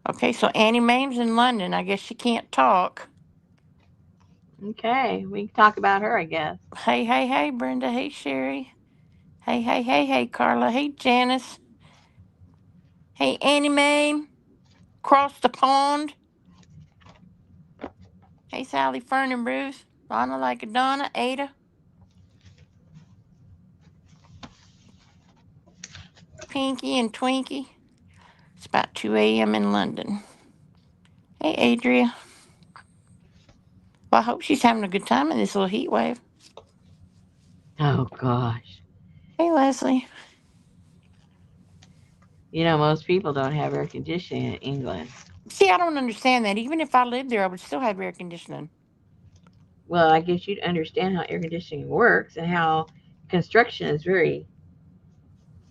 Okay, so Annie Mae's in London. I guess she can't talk. Okay, we can talk about her, I guess. Hey, hey, hey, Brenda. Hey, Sherry. Hey, hey, hey, hey, Carla. Hey, Janice. Hey, Annie Mae. Across the pond. Hey, Sally, Fern, and Bruce. Lana like a Donna. Ada. Pinky and Twinkie. It's about 2 a.m. in London. Hey, Adria. Well, I hope she's having a good time in this little heat wave. Oh gosh. Hey, Leslie. Most people don't have air conditioning in England. See, I don't understand that. Even if I lived there, I would still have air conditioning. Well, I guess you'd understand how air conditioning works and how construction is very,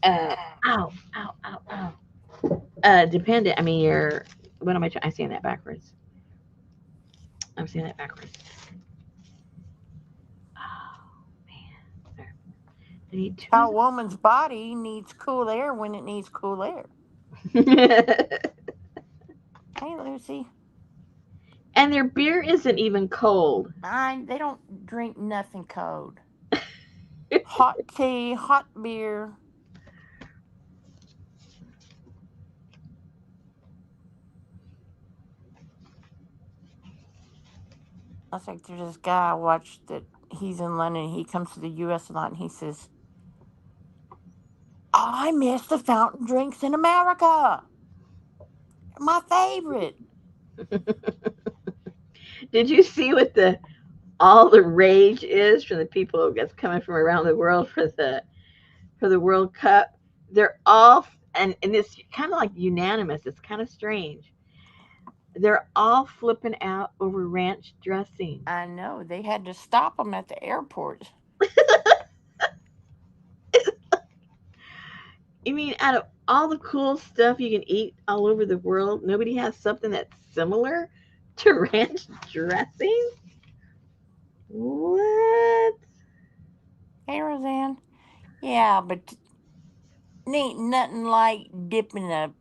uh, ow, ow, ow, ow, dependent. I mean, you're, what am I trying? I'm saying that backwards. I'm saying that backwards. Oh, man. There. I need two A of woman's body needs cool air when it needs cool air. them. Hey, Lucy. And their beer isn't even cold. They don't drink nothing cold. Hot tea, hot beer. I think there's this guy I watched that he's in London. He comes to the U.S. a lot, and he says, "I miss the fountain drinks in America. My favorite." Did you see what the all the rage is from the people that's coming from around the world for the World Cup? They're all, and it's kind of like unanimous. It's kind of strange. They're all flipping out over ranch dressing. I know they had to stop him at the airport. I mean, out of all the cool stuff you can eat all over the world, nobody has something that's similar to ranch dressing. What? Hey, Roseanne. Yeah, but ain't nothing like dipping a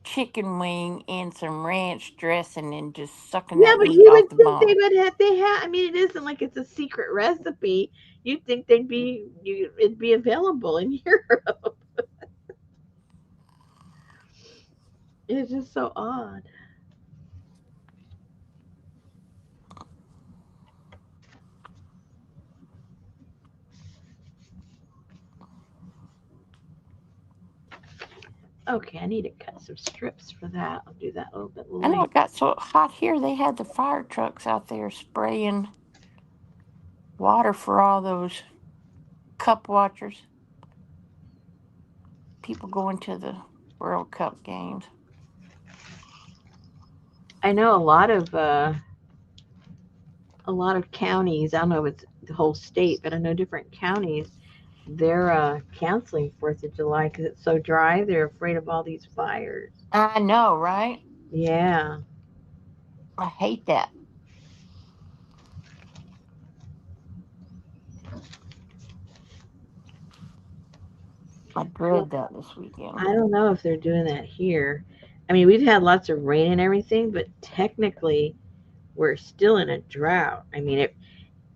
chicken wing in some ranch dressing and just sucking Yeah, that but meat you off would the think they bone. would have. They have. I mean, it isn't like it's a secret recipe. You'd think they'd be. It'd be available in Europe. It's just so odd. Okay, I need to cut some strips for that. I'll do that a little bit I know later. it got so hot here. They had the fire trucks out there spraying water for all those cup watchers, people going to the World Cup games. I know a lot of counties. I don't know if it's the whole state, but I know different counties. They're canceling Fourth of July because it's so dry. They're afraid of all these fires. I know, right? Yeah, I hate that. I dread that this weekend. I don't know if they're doing that here. I mean, we've had lots of rain and everything, but technically, we're still in a drought. I mean,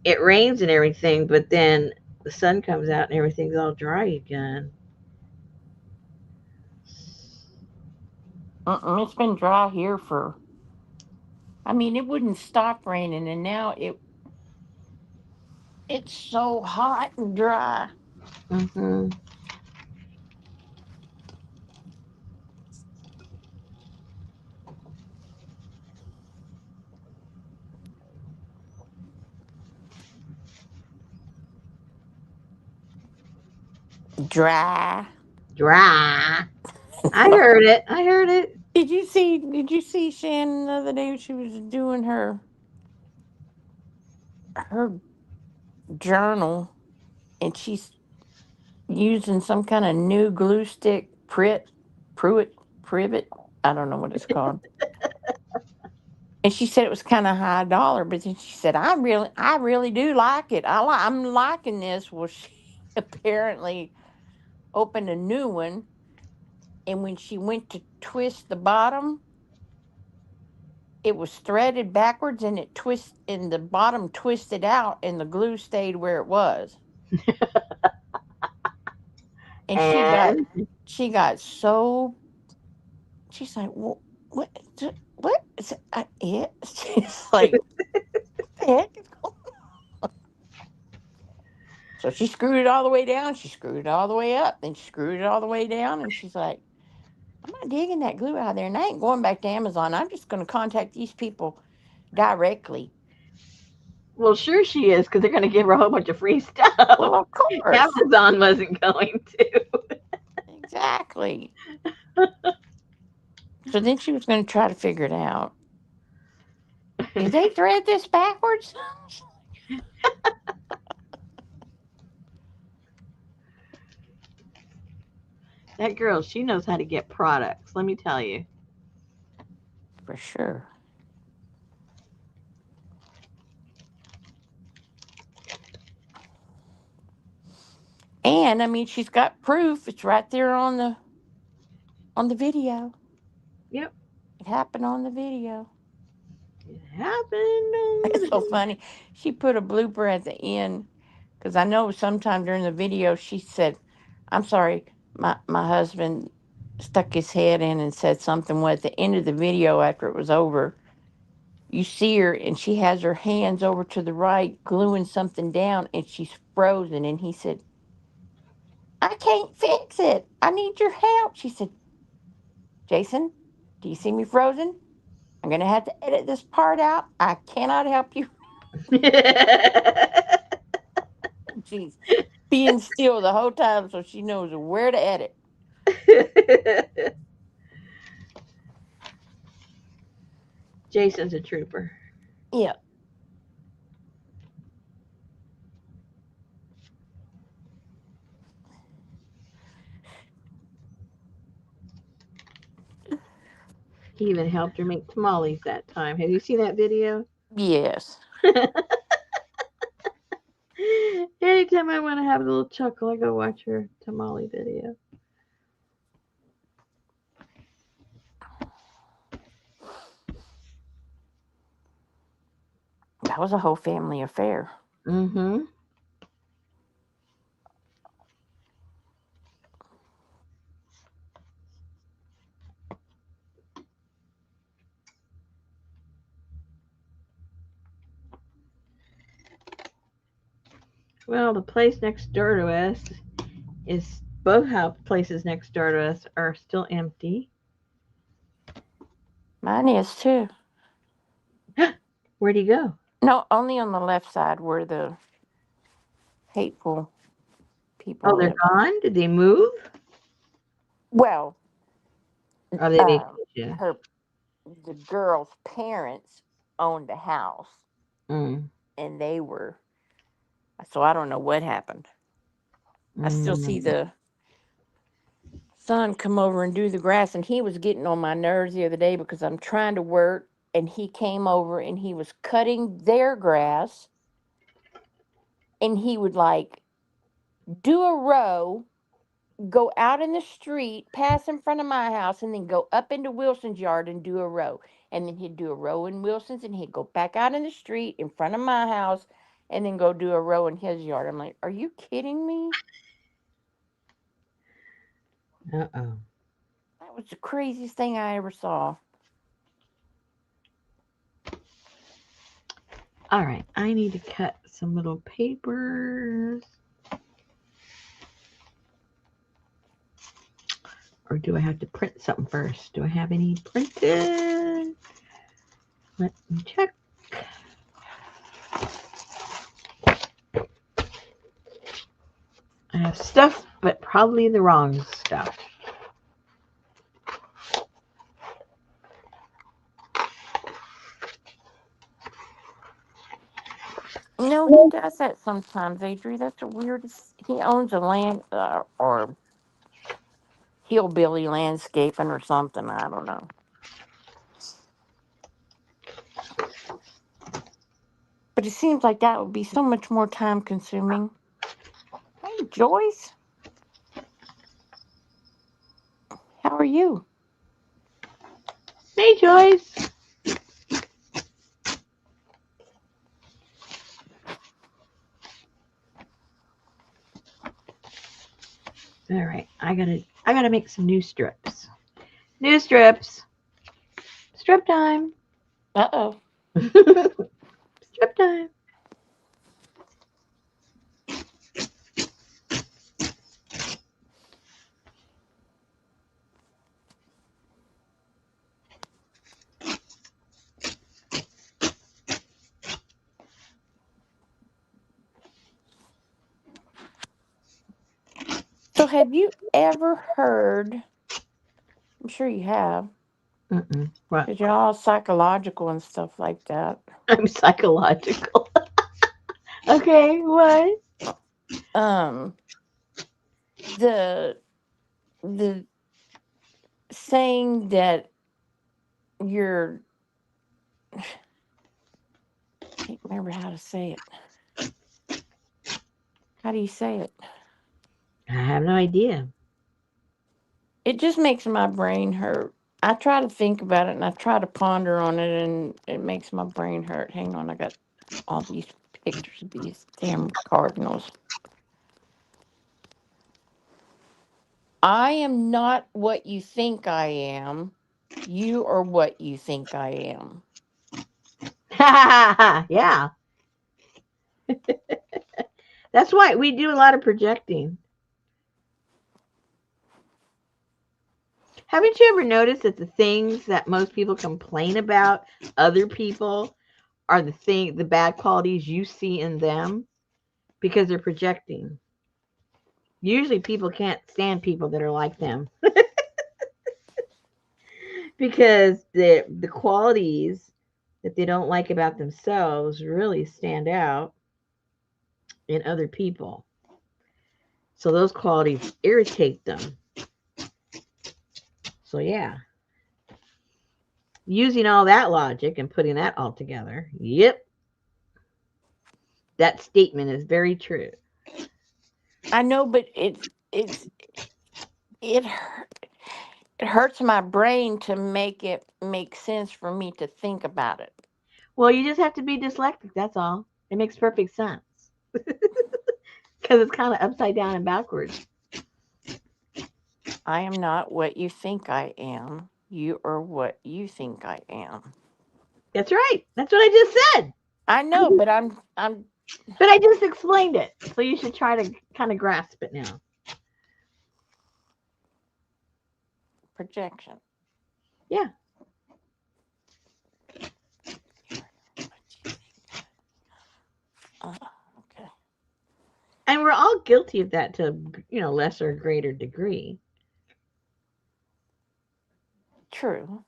it rains and everything, but then the sun comes out and everything's all dry again. It's been dry here for. I mean, it wouldn't stop raining, and now it's so hot and dry. Hmm. Dry. Dry. I heard it. I heard it. Did you see Shannon the other day? She was doing her journal, and she's using some kind of new glue stick, Pruitt, Privet. I don't know what it's called. And she said it was kind of high dollar, but then she said, I really do like it. I'm liking this." Well, she apparently opened a new one, and when she went to twist the bottom, it was threaded backwards, and the bottom twisted out, and the glue stayed where it was. And And she got so, she's like, "Well, what is it? She's like, "What the heck is going?" So she screwed it all the way down. She screwed it all the way up. Then she screwed it all the way down. And she's like, "I'm not digging that glue out of there. And I ain't going back to Amazon. I'm just going to contact these people directly." well, sure she is because they're going to give her a whole bunch of free stuff. Well, of course. Amazon wasn't going to. Exactly. So then she was going to try to figure it out. Did they thread this backwards? That girl, she knows how to get products, let me tell you. For sure. And I mean, she's got proof. It's right there on the video. Yep, It happened on the video. it happened. It's so funny. She put a blooper at the end because I know sometime during the video she said, "I'm sorry, my husband stuck his head in and said something." Well, at the end of the video, after it was over, you see her and she has her hands over to the right, gluing something down, and she's frozen. And he said, "I can't fix it. I need your help." She said, "Jason, do you see me frozen? I'm gonna have to edit this part out. I cannot help you." She's being still the whole time so she knows where to edit. Jason's a trooper. Yeah. He even helped her make tamales that time. Have you seen that video? Yes. Anytime I want to have a little chuckle, I go watch her tamale video. That was a whole family affair. Mm-hmm. Well, the place next door to us is both house places next door to us are still empty. Mine is too. Where'd he go? No, only on the left side where the hateful Oh, people they're live. gone? Did they move? Well, Or they vacation? her the girl's parents owned a house Mm. and they were, so I don't know what happened. I still see Mm. the son come over and do the grass, and he was getting on my nerves the other day because I'm trying to work, and he came over and he was cutting their grass, and he would like do a row, go out in the street, pass in front of my house, and then go up into Wilson's yard and do a row. And then he'd do a row in Wilson's, and he'd go back out in the street in front of my house, and then go do a row in his yard. I'm like, are you kidding me? Uh-oh. That was the craziest thing I ever saw. All right, I need to cut some little papers. Or do I have to print something first? Do I have any printed? Let me check. I have stuff, but probably the wrong stuff. No, he does that sometimes, Adri. That's the weirdest. He owns a land or hillbilly landscaping or something. I don't know. But it seems like that would be so much more time consuming. Hey, Joyce, how are you? Hey, Joyce. All right, I gotta make some new strips. New strips. Strip time. Uh oh. Strip time. So, have you ever heard I'm sure you have. What? Because you're all psychological and stuff like that. I'm psychological. Okay, what? Um, the the saying that you're can't remember how to say it. How do you say it? I have no idea. It just makes my brain hurt. I try to think about it and I try to ponder on it and it makes my brain hurt. Hang on, I got all these pictures of these damn cardinals. I am not what you think I am. You are what you think I am. Yeah, that's why we do a lot of projecting. Haven't you ever noticed that the things that most people complain about other people are the bad qualities you see in them because they're projecting? Usually people can't stand people that are like them because the qualities that they don't like about themselves really stand out in other people. So those qualities irritate them. So yeah, using all that logic and putting that all together, yep, that statement is very true. I know, but it's it it hurts my brain to make it make sense for me to think about it. Well, you just have to be dyslexic. That's all. It makes perfect sense because it's kind of upside down and backwards. I am not what you think I am. You are what you think I am. That's right. That's what I just said. I know, but I'm But I just explained it. So you should try to kind of grasp it now. projection. Yeah. Uh, okay. And we're all guilty of that to, lesser or greater degree. True.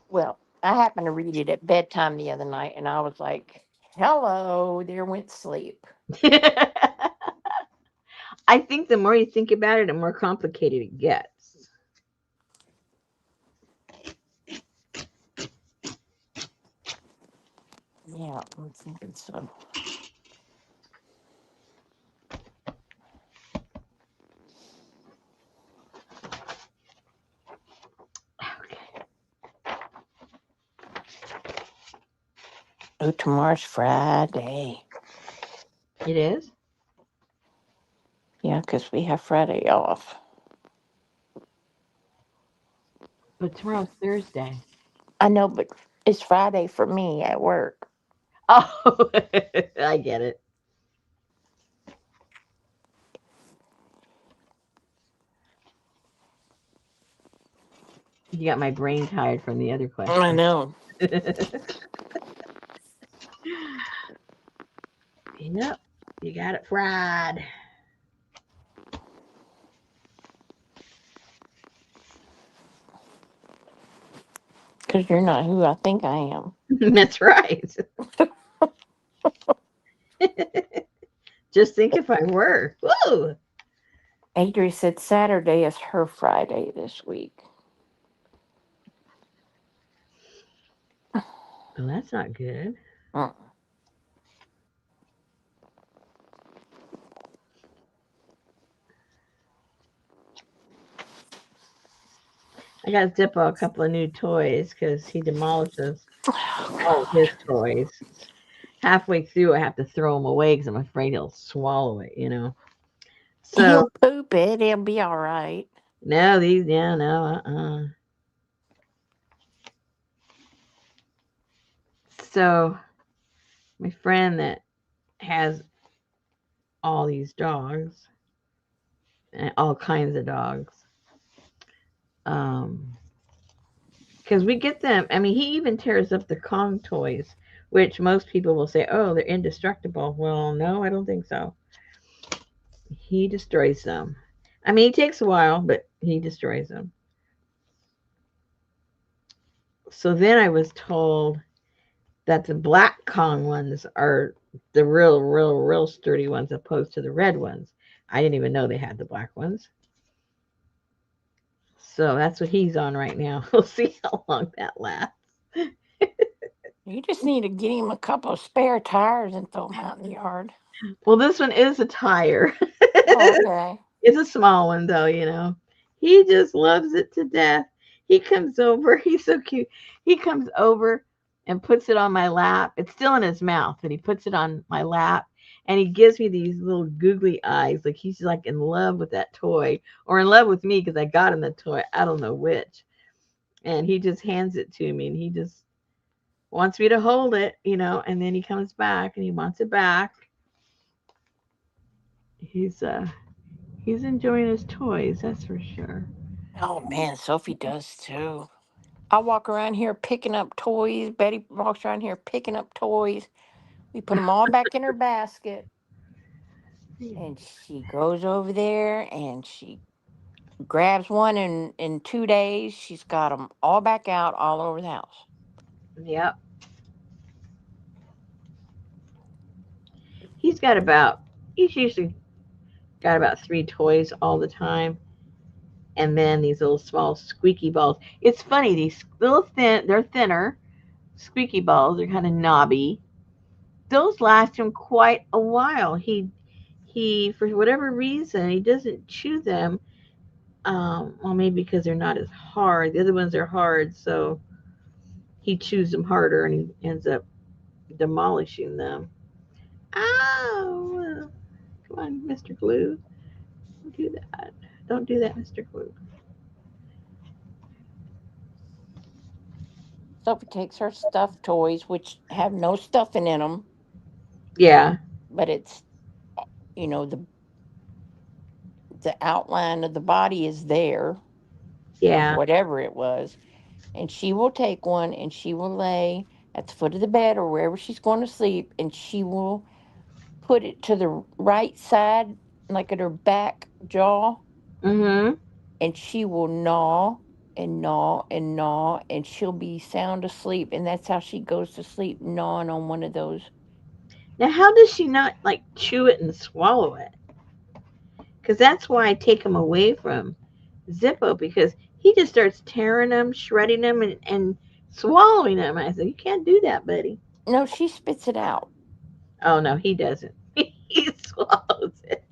Well, I happened to read it at bedtime the other night, and I was like, "Hello, there went sleep." I think the more you think about it, the more complicated it gets. Yeah, I'm thinking so. Okay. Oh, tomorrow's Friday. It is? Yeah, 'cause we have Friday off. But tomorrow's Thursday. I know, but it's Friday for me at work. Oh, I get it. You got my brain tired from the other I question. know. Yep, you got it fried. 'Cause you're not who I think I am. That's right. Just think if I were. Whoa. Adri said Saturday is her Friday this week. Well, that's not good. Mm. I got Zippo a couple of new toys because he demolishes all of his toys. Halfway through, I have to throw them away because I'm afraid he'll swallow it. So, He'll poop it. He'll be all right. no, these, yeah, no, So, my friend that has all these dogs, all kinds of dogs, Um, because we get them. I mean, he even tears up the Kong toys, which most people will say, "Oh, they're indestructible." Well, no, I don't think so. He destroys them. I mean, it takes a while, but he destroys them. So then I was told that the black Kong ones are the real sturdy ones, opposed to the red ones. I didn't even know they had the black ones. So that's what he's on right now. We'll see how long that lasts. You just need to get him a couple of spare tires and throw them out in the yard. Well, this one is a tire. Oh, okay. It's a small one though, you know. He just loves it to death. He comes over, he's so cute. He comes over and puts it on my lap. It's still in his mouth, but he puts it on my lap and he gives me these little googly eyes like he's like in love with that toy or in love with me because I got him the toy. I don't know which. And he just hands it to me and he just wants me to hold it, you know, and then he comes back and he wants it back. He's enjoying his toys, that's for sure. Oh man, Sophie does too. I walk around here picking up toys. Betty walks around here picking up toys. We put them all back in her basket, and she goes over there and she grabs one. And in 2 days, she's got them all back out all over the house. Yep. He's got about he's usually got about 3 toys all the time. And then these little small squeaky balls. It's funny, these little they're thinner. Squeaky balls are kind of knobby. Those last him quite a while. He for whatever reason he doesn't chew them. Well, maybe because they're not as hard. The other ones are hard, so he chews them harder and he ends up demolishing them. Ow! Come on, Mr. Glue. Don't do that. Don't do that, Mr. Glue. Sophie takes her stuffed toys, which have no stuffing in them, Yeah, but it's the outline of the body is there of yeah. whatever it was, and she will take one and she will lay at the foot of the bed or wherever she's going to sleep, and she will put it to the right side, like at her back jaw, Mm-hmm. and she will gnaw and gnaw and gnaw, and she'll be sound asleep, and that's how she goes to sleep, gnawing on one of those. Now, how does she not like chew it and swallow it? Because that's why I take him away from Zippo because he just starts tearing them, shredding them, and swallowing them. I said, "You can't do that, buddy." No, she spits it out. Oh no, he doesn't. He swallows it,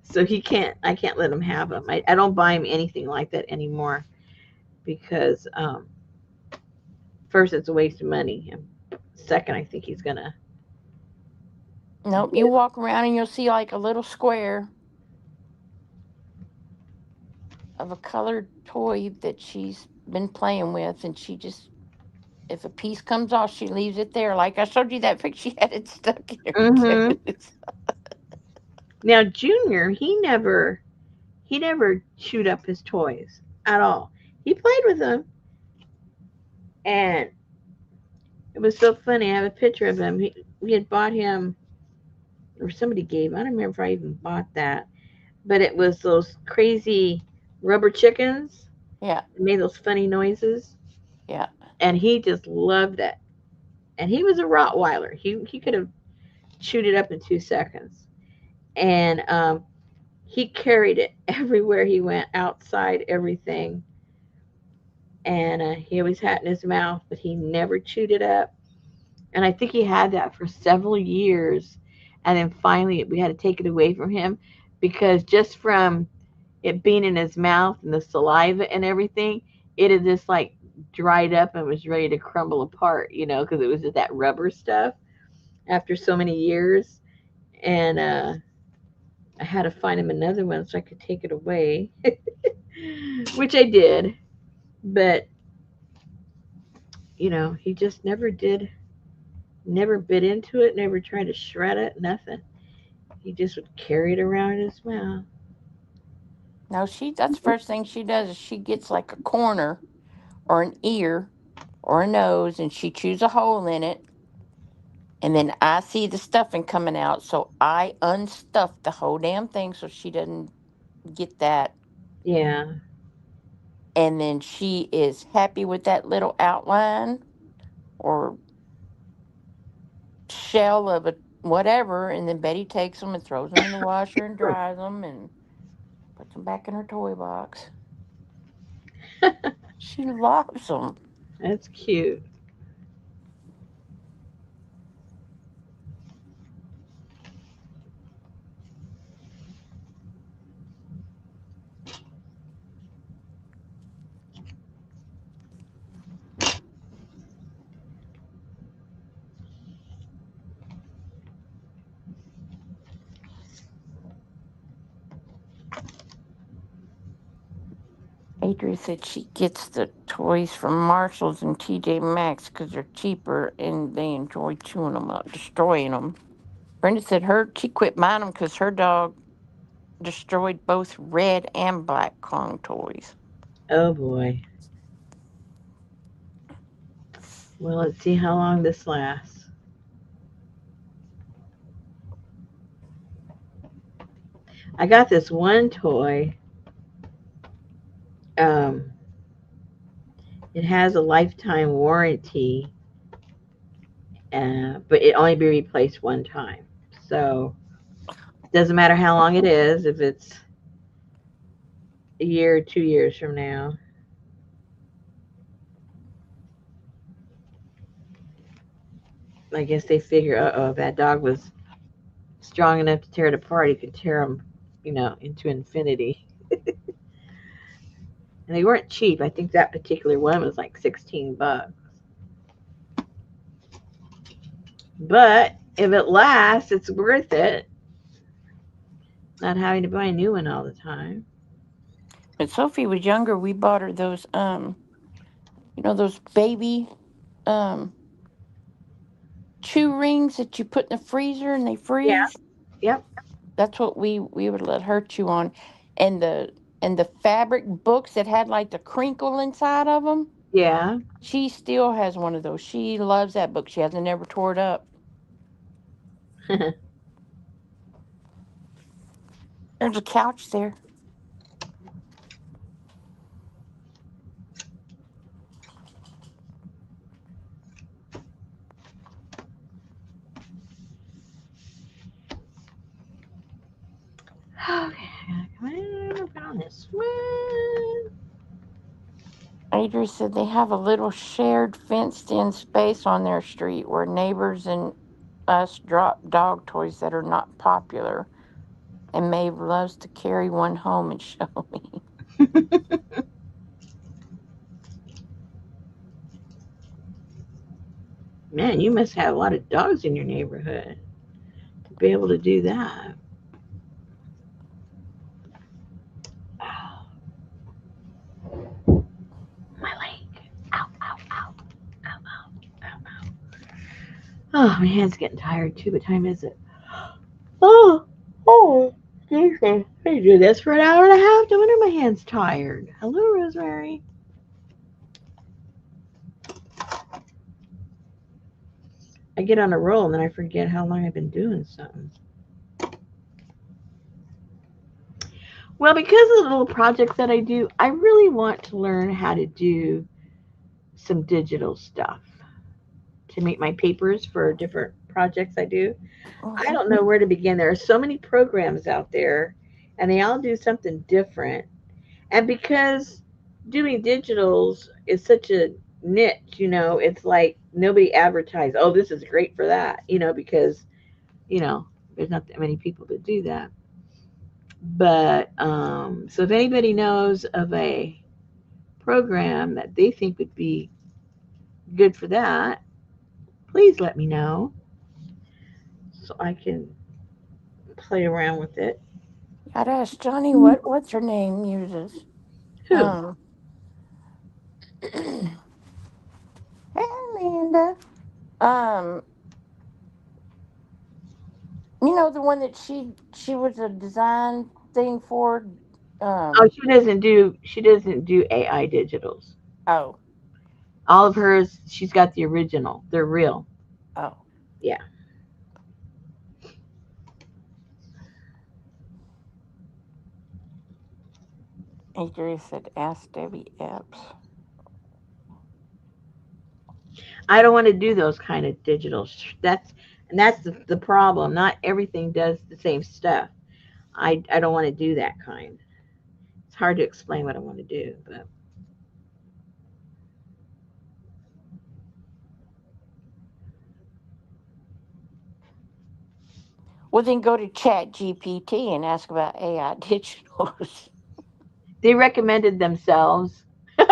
so he can't. I can't let him have them. I don't buy him anything like that anymore because first it's a waste of money, and second I think he's gonna Nope, you get. walk around and you'll see like a little square of a colored toy that she's been playing with, and she just, if a piece comes off, she leaves it there. Like I showed you that picture, she had it stuck in her Mm-hmm. tooth. Now Junior, he never chewed up his toys at all. He played with them, and it was so funny. I have a picture of him. We had bought him, or somebody gave. I don't remember if I even bought that, but it was those crazy rubber chickens Yeah, that made those funny noises, yeah. and he just loved it. And he was a Rottweiler. He could have chewed it up in 2 seconds, and he carried it everywhere he went, outside, everything. And he always had it in his mouth, but he never chewed it up. And I think he had that for several years. And then finally, we had to take it away from him because just from it being in his mouth and the saliva and everything, it had just like dried up and was ready to crumble apart, you know, because it was just that rubber stuff after so many years. And I had to find him another one so I could take it away, which I did. But, you know, he just never did, never bit into it, never tried to shred it, nothing. He just would carry it around in his mouth. No, that's the first thing she does is she gets like a corner or an ear or a nose and she chews a hole in it. And then I see the stuffing coming out, so I unstuff the whole damn thing so she doesn't get that. Yeah. And then she is happy with that little outline or shell of a whatever. And then Betty takes them and throws them in the washer and dries them and puts them back in her toy box. She loves them. That's cute. Adria said she gets the toys from Marshalls and TJ Maxx because they're cheaper and they enjoy chewing them up, destroying them. Brenda said she quit buying them because her dog destroyed both red and black Kong toys. Oh boy. Well, let's see how long this lasts. I got this one toy. Um, it has a lifetime warranty, but it only be replaced one time. So it doesn't matter how long it is. If it's a year or 2 years from now, I guess they figure, if that dog was strong enough to tear it apart, he could tear them, into infinity. And they weren't cheap. I think that particular one was like $16. But if it lasts, it's worth it. Not having to buy a new one all the time. When Sophie was younger, we bought her those those baby um chew rings that you put in the freezer and they Yeah. freeze. Yep. That's what we would let her chew on, and the fabric books that had like the crinkle inside of them. Yeah. She still has one of those. She loves that book. She hasn't never tore it up. There's a couch there. Okay. Come on. Put on this one. Adria said they have a little shared fenced in space on their street where neighbors and us drop dog toys that are not popular. And Maeve loves to carry one home and show me. Man, you must have a lot of dogs in your neighborhood to be able to do that. Ow, my leg. Ow, ow, ow. Ow, ow, ow, ow. Oh, my hand's getting tired too. What time is it? Oh, oh, seriously. I do this for an hour and a half. No wonder my hand's tired. Hello, Rosemary. I get on a roll and then I forget how long I've been doing something. Well, because of the little projects that I do, I really want to learn how to do some digital stuff to make my papers for different projects I do. I Mhm. don't know where to begin. There are so many programs out there, and they all do something different. And because doing digitals is such a niche, it's like nobody advertised, oh, this is great for that, because, you know, there's not that many people that do that. But so if anybody knows of a program that they think would be good for that, please let me know so I can play around with it. I'd ask Johnny what's her name uses. Who? Um, hey Linda. Um, the one that she was a design thing for. Oh, Um. she doesn't do AI digitals. Oh. All of hers, she's got the original. They're real. Oh. Yeah. Adria said, "Ask Debbie Epps." I don't want to do those kind of digital. That's the problem. Not everything does the same stuff. I don't want to do that kind. It's hard to explain what I want to do, but Well, then go to Chat GPT and ask about AI digitals. they recommended themselves.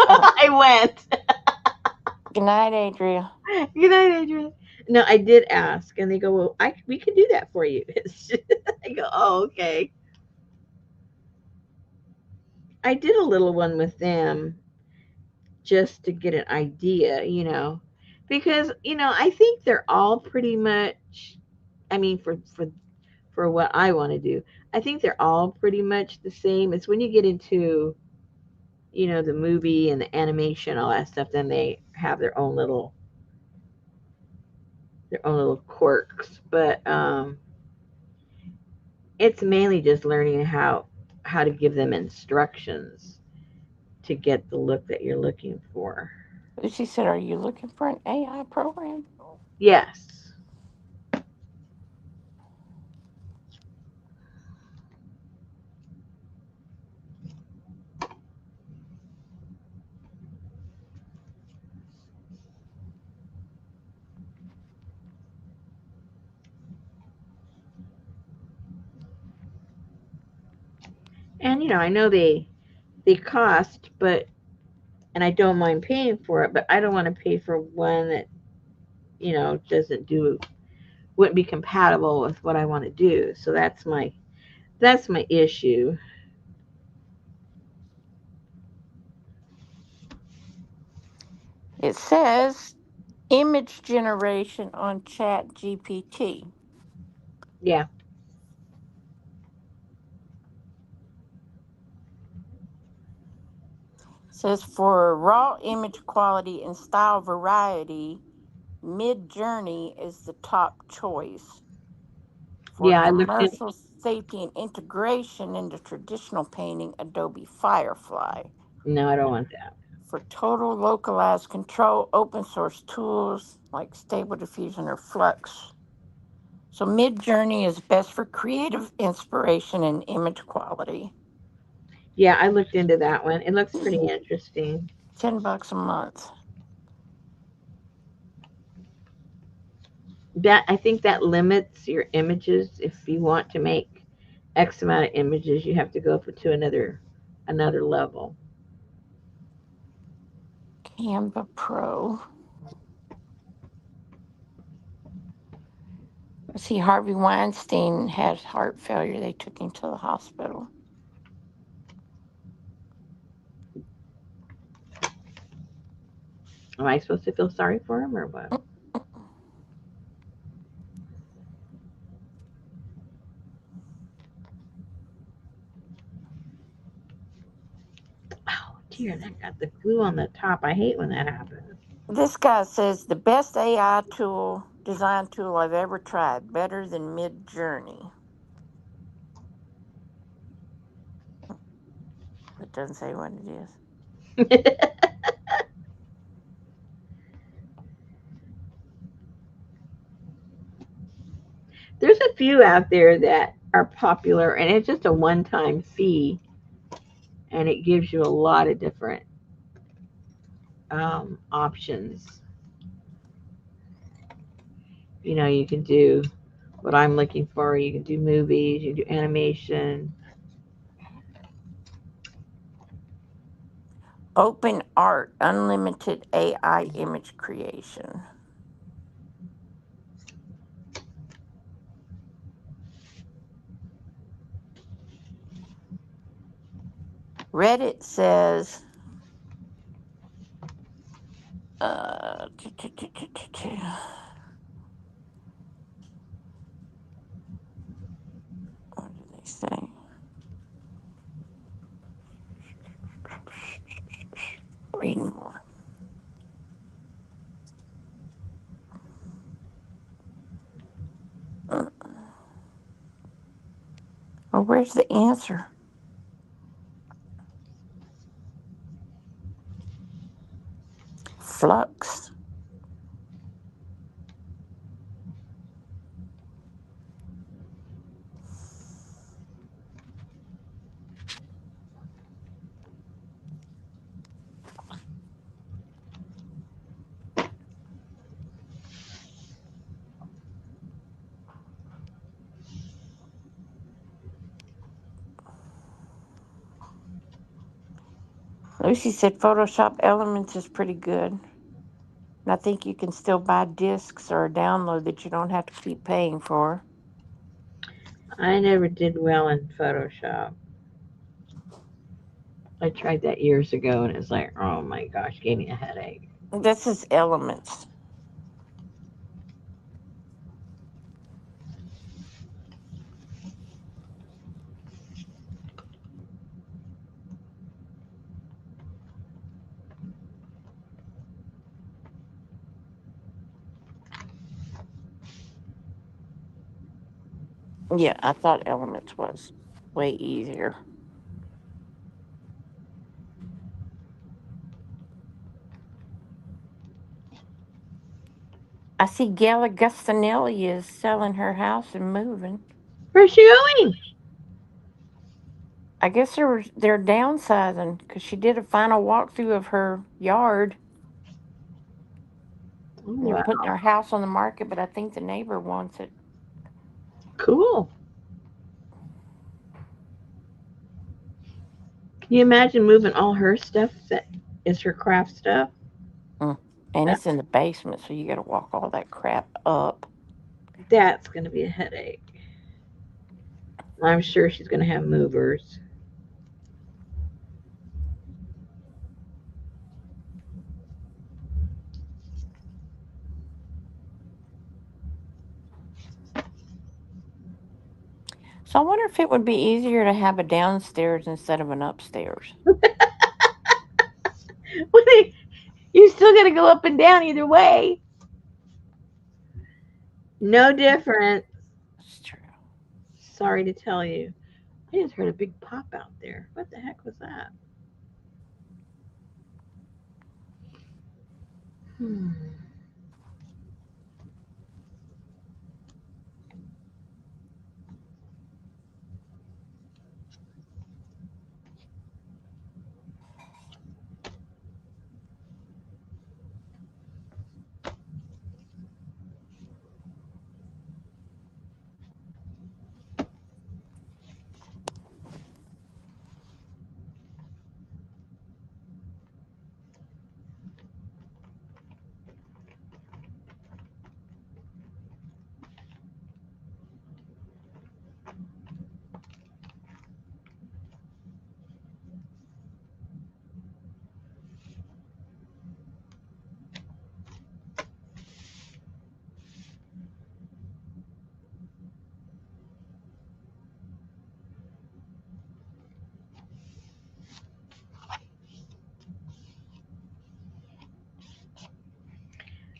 Oh, I went. good night, Adria. Good night, Adrian. No, I did ask, and they go, "Well, we can do that for you." I go, "Oh, okay." I did a little one with them just to get an idea, because I think they're all pretty much. I mean, for what I want to do, I think they're all pretty much the same. It's when you get into the movie and the animation, all that stuff, then they have their own little quirks. But it's mainly just learning how to give them instructions to get the look that you're looking for. Lucy said, "Are you looking for an AI program?" Yes. And I know they cost, but and I don't mind paying for it, but I don't want to pay for one that doesn't do wouldn't be compatible with what I want to do. So that's my issue. It says image generation on Chat GPT. Yeah. Says for raw image quality and style variety, Mid Journey is the top choice. For Yeah, I looked in. commercial safety and integration into traditional painting, Adobe Firefly. No, I don't want that. For total localized control, open source tools like Stable Diffusion or Flux. So Mid Journey is best for creative inspiration and image quality. Yeah, I looked into that one. It looks pretty interesting. $10 a month. That I think that limits your images. If you want to make X amount of images, you have to go to another level. Canva Pro. Let's see, Harvey Weinstein had heart failure. They took him to the hospital. Am I supposed to feel sorry for him or what? Oh dear, that got the glue on the top. I hate when that happens. This guy says the best AI tool, design tool I've ever tried, better than Mid Journey. It doesn't say what it is. There's a few out there that are popular, and it's just a one-time fee, and it gives you a lot of different options. You can do what I'm looking for. You can do movies, you can do animation. Open Art, unlimited AI image creation. Reddit says, uh, what do they say? reading more. Well, where's the answer? Flux. Lucy said Photoshop Elements is pretty good. And I think you can still buy discs or a download that you don't have to keep paying for. I never did well in Photoshop. I tried that years ago and it's like, oh my gosh, gave me a headache. This is Elements. Yeah, I thought Elements was way easier. I see Gala Gustinelli is selling her house and moving. Where's she going? I guess they're downsizing because she did a final walkthrough of her yard. Oh, They're wow. putting her house on the market, but I think the neighbor wants it. Cool. Can you imagine moving all her stuff that is her craft stuff? Mm. And That, it's in the basement, so you got to walk all that crap up. that's going to be a headache. I'm sure she's going to have movers. So I wonder if it would be easier to have a downstairs instead of an upstairs. You still got to go up and down either way. No difference. That's true. Sorry to tell you. I just heard a big pop out there. What the heck was that? Hmm.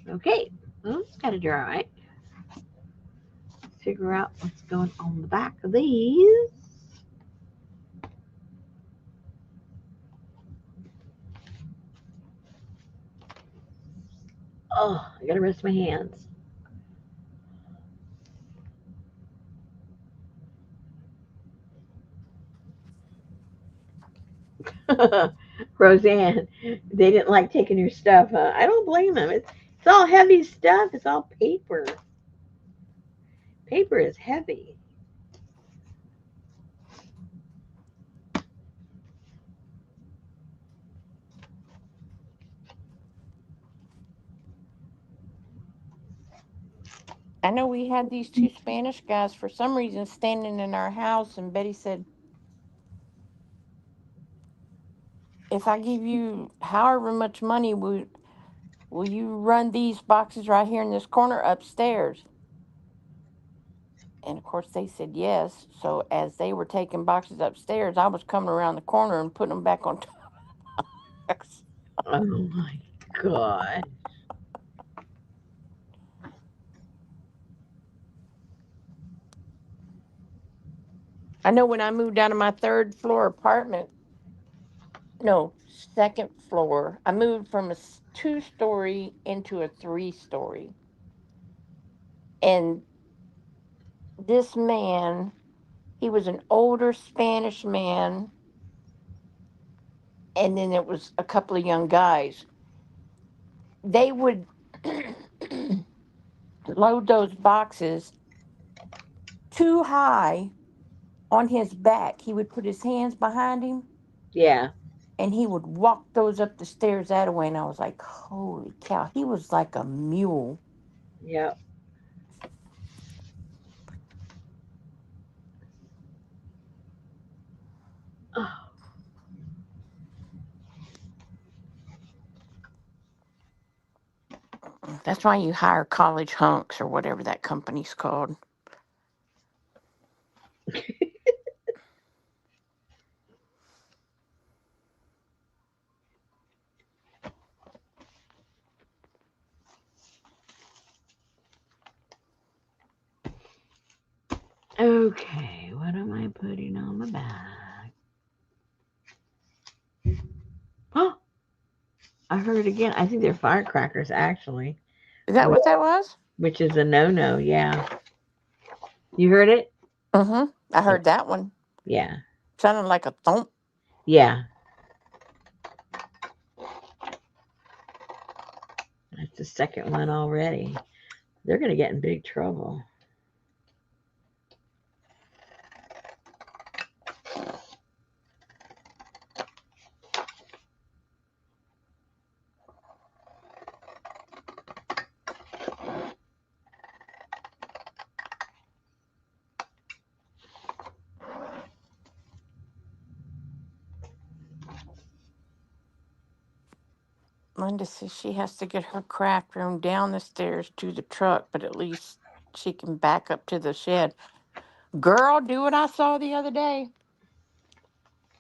Okay. Well, it's got to dry. Figure out what's going on the back of these. Oh, I got to rest my hands. Roseanne, they didn't like taking your stuff. I don't blame them. It's all heavy stuff. It's all paper. Paper is heavy. I know we had these two Spanish guys for some reason standing in our house, and Betty said, "If I give you however much money, will you run these boxes right here in this corner upstairs?" And of course, they said yes. So as they were taking boxes upstairs, I was coming around the corner and putting them back on top. Oh my god. I know when I moved out of my third floor apartment, no, second floor, I moved from a 2-story into a 3-story. And this man, he was an older Spanish man, and then it was a couple of young guys. They would load those boxes too high on his back. He would put his hands behind him Yeah. and he would walk those up the stairs that way. And I was like, holy cow. He was like a mule. Yep. Oh, That's why you hire college hunks or whatever that company's called. okay, what am I putting on my bag? Oh, I heard it again. I think they're firecrackers, actually, Is that which, what that was? which is a no-no. Yeah, you heard it. Mm-hmm. I heard that one. Yeah, Sounded like a thump. yeah. That's the second one already. They're gonna get in big trouble. Linda says she has to get her craft room down the stairs to the truck, but at least she can back up to the shed. Girl, do what I saw the other day.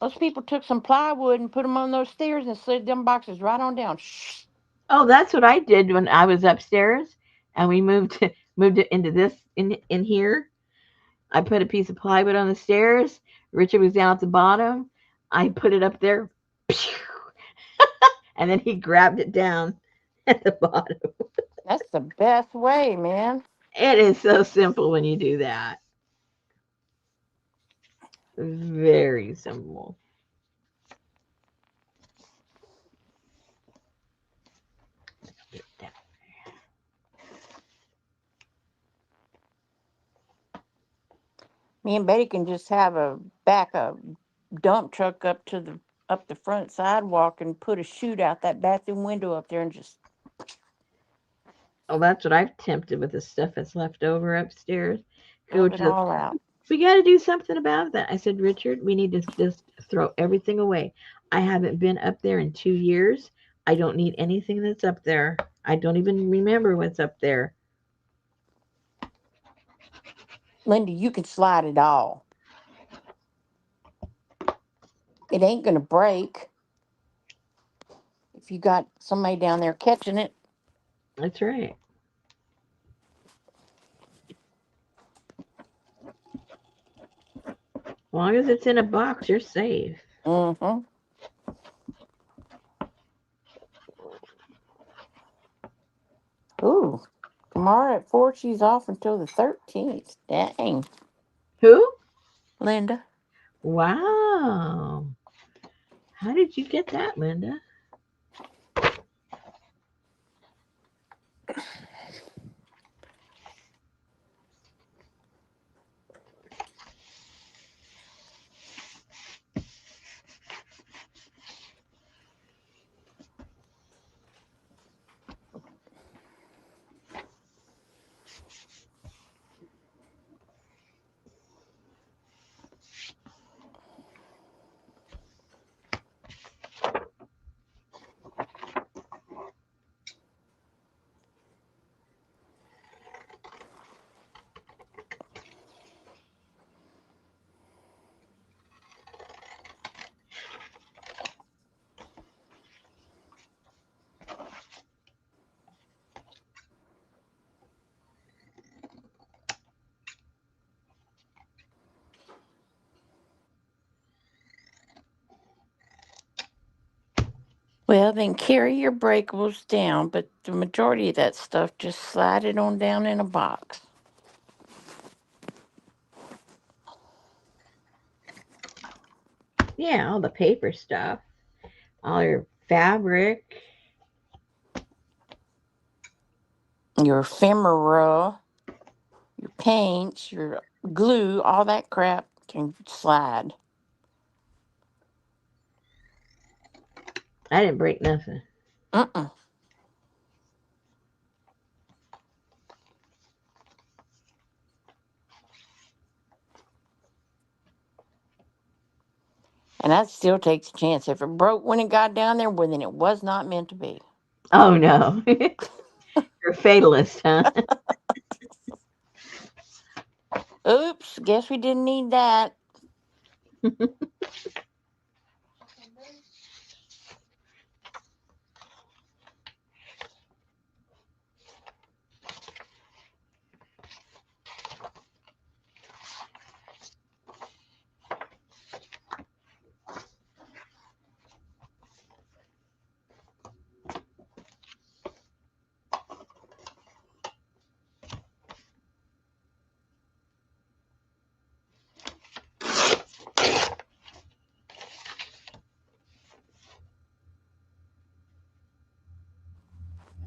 Those people took some plywood and put them on those stairs and slid them boxes right on down. Shh. Oh, that's what I did when I was upstairs, and we moved it into this in here. I put a piece of plywood on the stairs. Richard was down at the bottom. I put it up there, and then he grabbed it down at the bottom. That's the best way, man. It is so simple when you do that. Very simple. Me and Betty can just have a dump truck up the front sidewalk and put a chute out that bathroom window up there and just Oh, that's what I've tempted with the stuff that's left over upstairs. Go dump it to the. all out. We got to do something about that. I said, Richard, we need to just throw everything away. I haven't been up there in 2 years. I don't need anything that's up there. I don't even remember what's up there. Linda, you can slide it all. It ain't gonna break if you got somebody down there catching it. That's right. As long as it's in a box, you're safe. Mm-hmm. Ooh. Tomorrow at 4, she's off until the 13th. Dang. Who? Linda. Wow. How did you get that, Linda? Well, then carry your breakables down, but the majority of that stuff just slide it on down in a box. Yeah, all the paper stuff, all your fabric. Your ephemera, your paints, your glue, all that crap can slide. I didn't break nothing. Mm-mm. And that still takes a chance. If it broke when it got down there, well, then it was not meant to be. Oh no. You're a fatalist, huh? Oops, guess we didn't need that.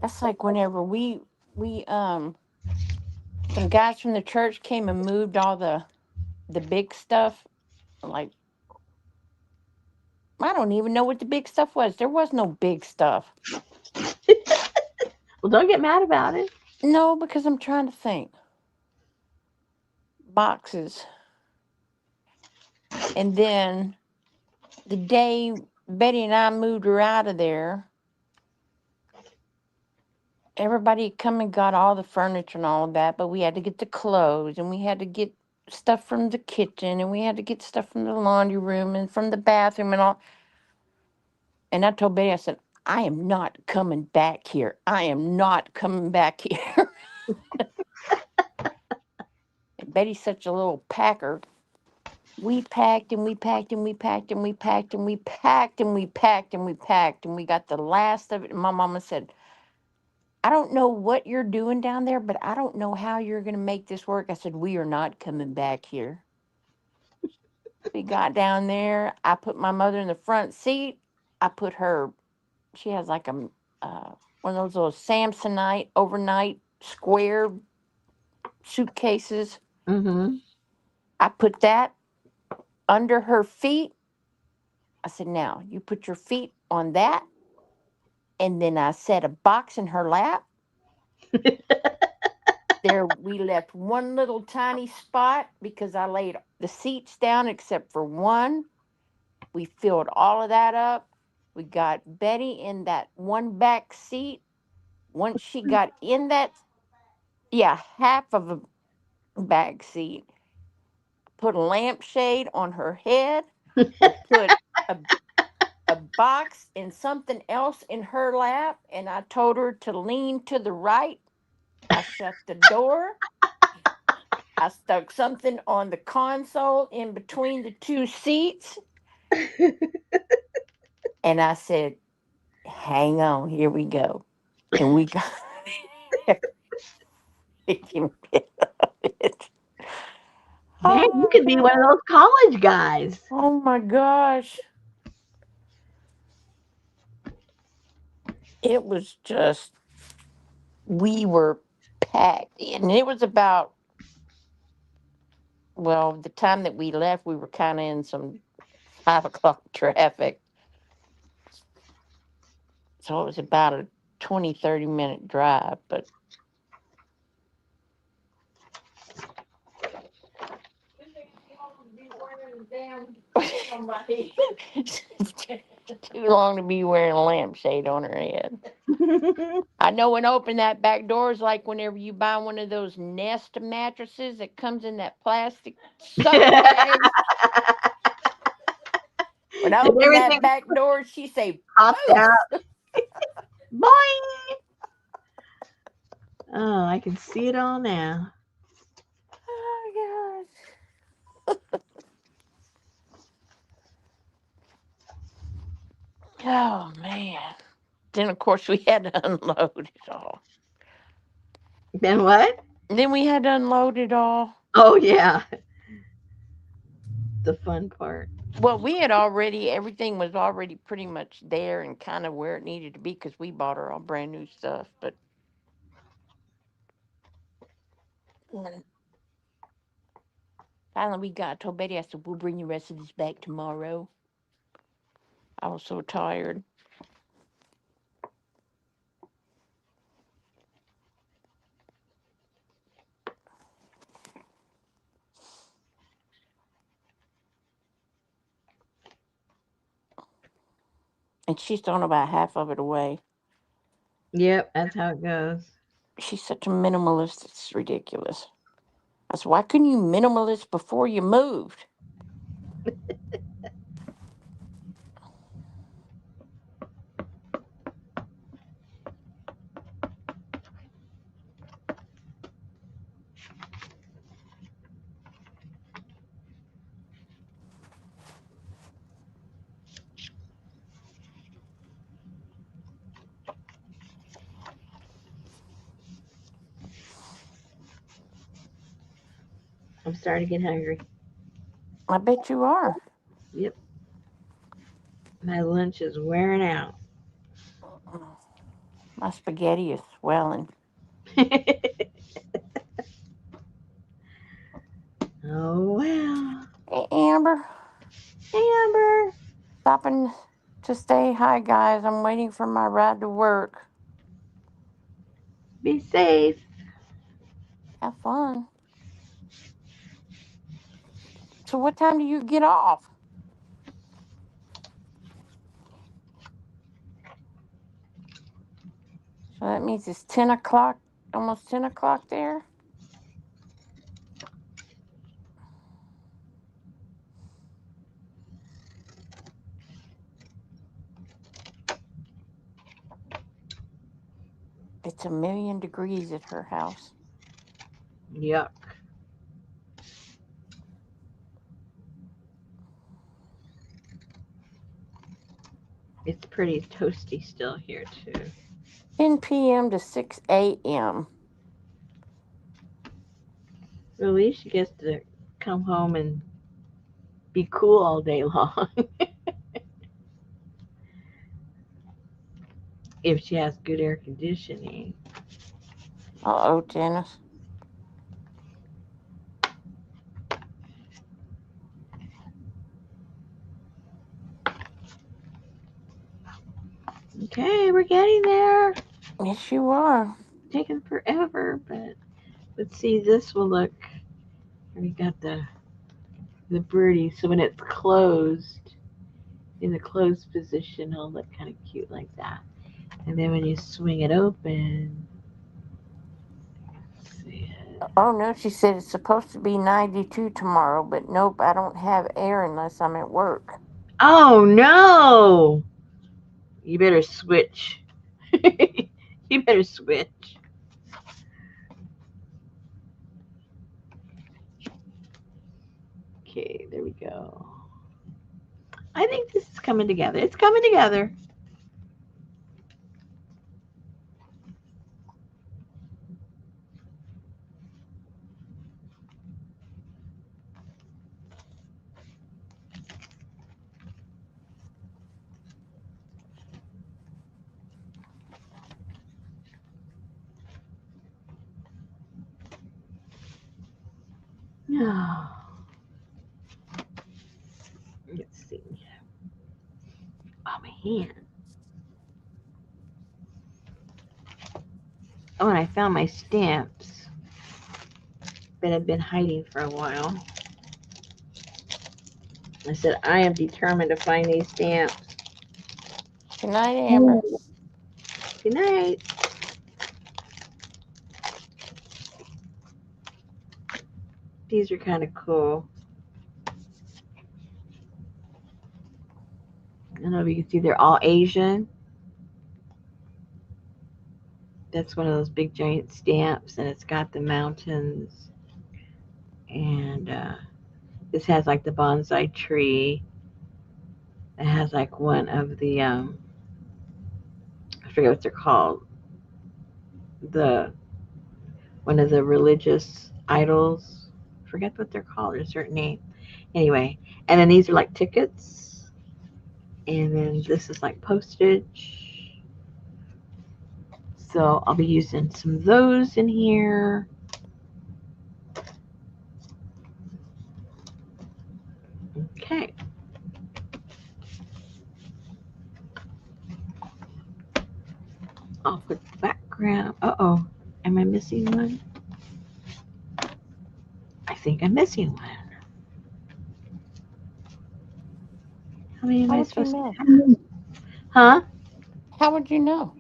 That's like whenever we some guys from the church came and moved all the big stuff. Like, I don't even know what the big stuff was. There was no big stuff. Well, don't get mad about it. No, because I'm trying to think. Boxes. And then the day Betty and I moved her out of there, everybody come and got all the furniture and all of that, but we had to get the clothes and we had to get stuff from the kitchen and we had to get stuff from the laundry room and from the bathroom and all. And I told Betty, I said, I am not coming back here. I am not coming back here. And Betty's such a little packer. We packed and we packed and we packed and we packed and we packed and we packed and we packed and we got the last of it. And my mama said, I don't know what you're doing down there, but I don't know how you're going to make this work. I said, we are not coming back here. We got down there. I put my mother in the front seat. I put her, she has like one of those little Samsonite overnight square suitcases. Mm-hmm. I put that under her feet. I said, now you put your feet on that. And then I set a box in her lap. There, we left one little tiny spot because I laid the seats down except for one. We filled all of that up. We got Betty in that one back seat. Once she got in that, yeah, half of a back seat, put a lampshade on her head. We put a, a box and something else in her lap, and I told her to lean to the right. I shut the door. I stuck something on the console in between the two seats, and I said, hang on, here we go. And we got it. Man, you could be one of those college guys. Oh my gosh. It was just, we were packed. And it was about, well, the time that we left, we were kind of in some 5 o'clock traffic. So it was about a 20-30 minute drive. But somebody too long to be wearing a lampshade on her head. I know when open that back door is like whenever you buy one of those Nest mattresses that comes in that plastic suck bag. When I And open that everything back door, she say, popped "Poof!" out. Boing! Oh, I can see it all now. Oh Oh man. Then of course we had to unload it all. Then what? Then we had to unload it all. Oh yeah, the fun part. Well, we had already everything was already pretty much there and kind of where it needed to be because we bought her all brand new stuff. But when finally we got, I told Betty, I said we'll bring the rest of this back tomorrow. I was so tired. And she's thrown about half of it away. Yep, that's how it goes. She's such a minimalist, it's ridiculous. I said, why couldn't you minimalist before you moved? I'm starting to get hungry. I bet you are. Yep, my lunch is wearing out. My spaghetti is swelling. Oh well. Hey, Amber, Hey Amber, stopping to say hi, guys. I'm waiting for my ride to work. be safe. Have fun. So, what time do you get off? So that means it's 10 o'clock, almost 10 o'clock there. It's 1,000,000 degrees at her house. Yuck. It's pretty toasty still here too. 10 p.m. to 6 a.m. Well, at least she gets to come home and be cool all day long if she has good air conditioning. Uh-oh, Janice. Okay, we're getting there. Yes, you are. Taking forever, but let's see. This will look. We got the birdie, so when it's closed, in the closed position, it'll look kind of cute like that. And then when you swing it open, let's see it. Oh, no, she said it's supposed to be 92 tomorrow, but nope, I don't have air unless I'm at work. Oh no! You better switch. You better switch. Okay, there we go. I think this is coming together. It's coming together. No. Let's see. Oh, my hand. Oh, and I found my stamps that I've been hiding for a while. I said, I am determined to find these stamps. Good night, Amber. Good night. These are kind of cool. I don't know if you can see they're all Asian. That's one of those big giant stamps, and it's got the mountains. And this has like the bonsai tree. It has like one of the I forget what they're called. The one of the religious idols. Forget what they're called. There's a certain name. Anyway, and then these are like tickets, and then this is like postage. So I'll be using some of those in here. Okay, I'll put the background. Uh-oh, am I missing one? I think I'm missing one. How many am How I would you supposed to know? have? Huh? How would you know?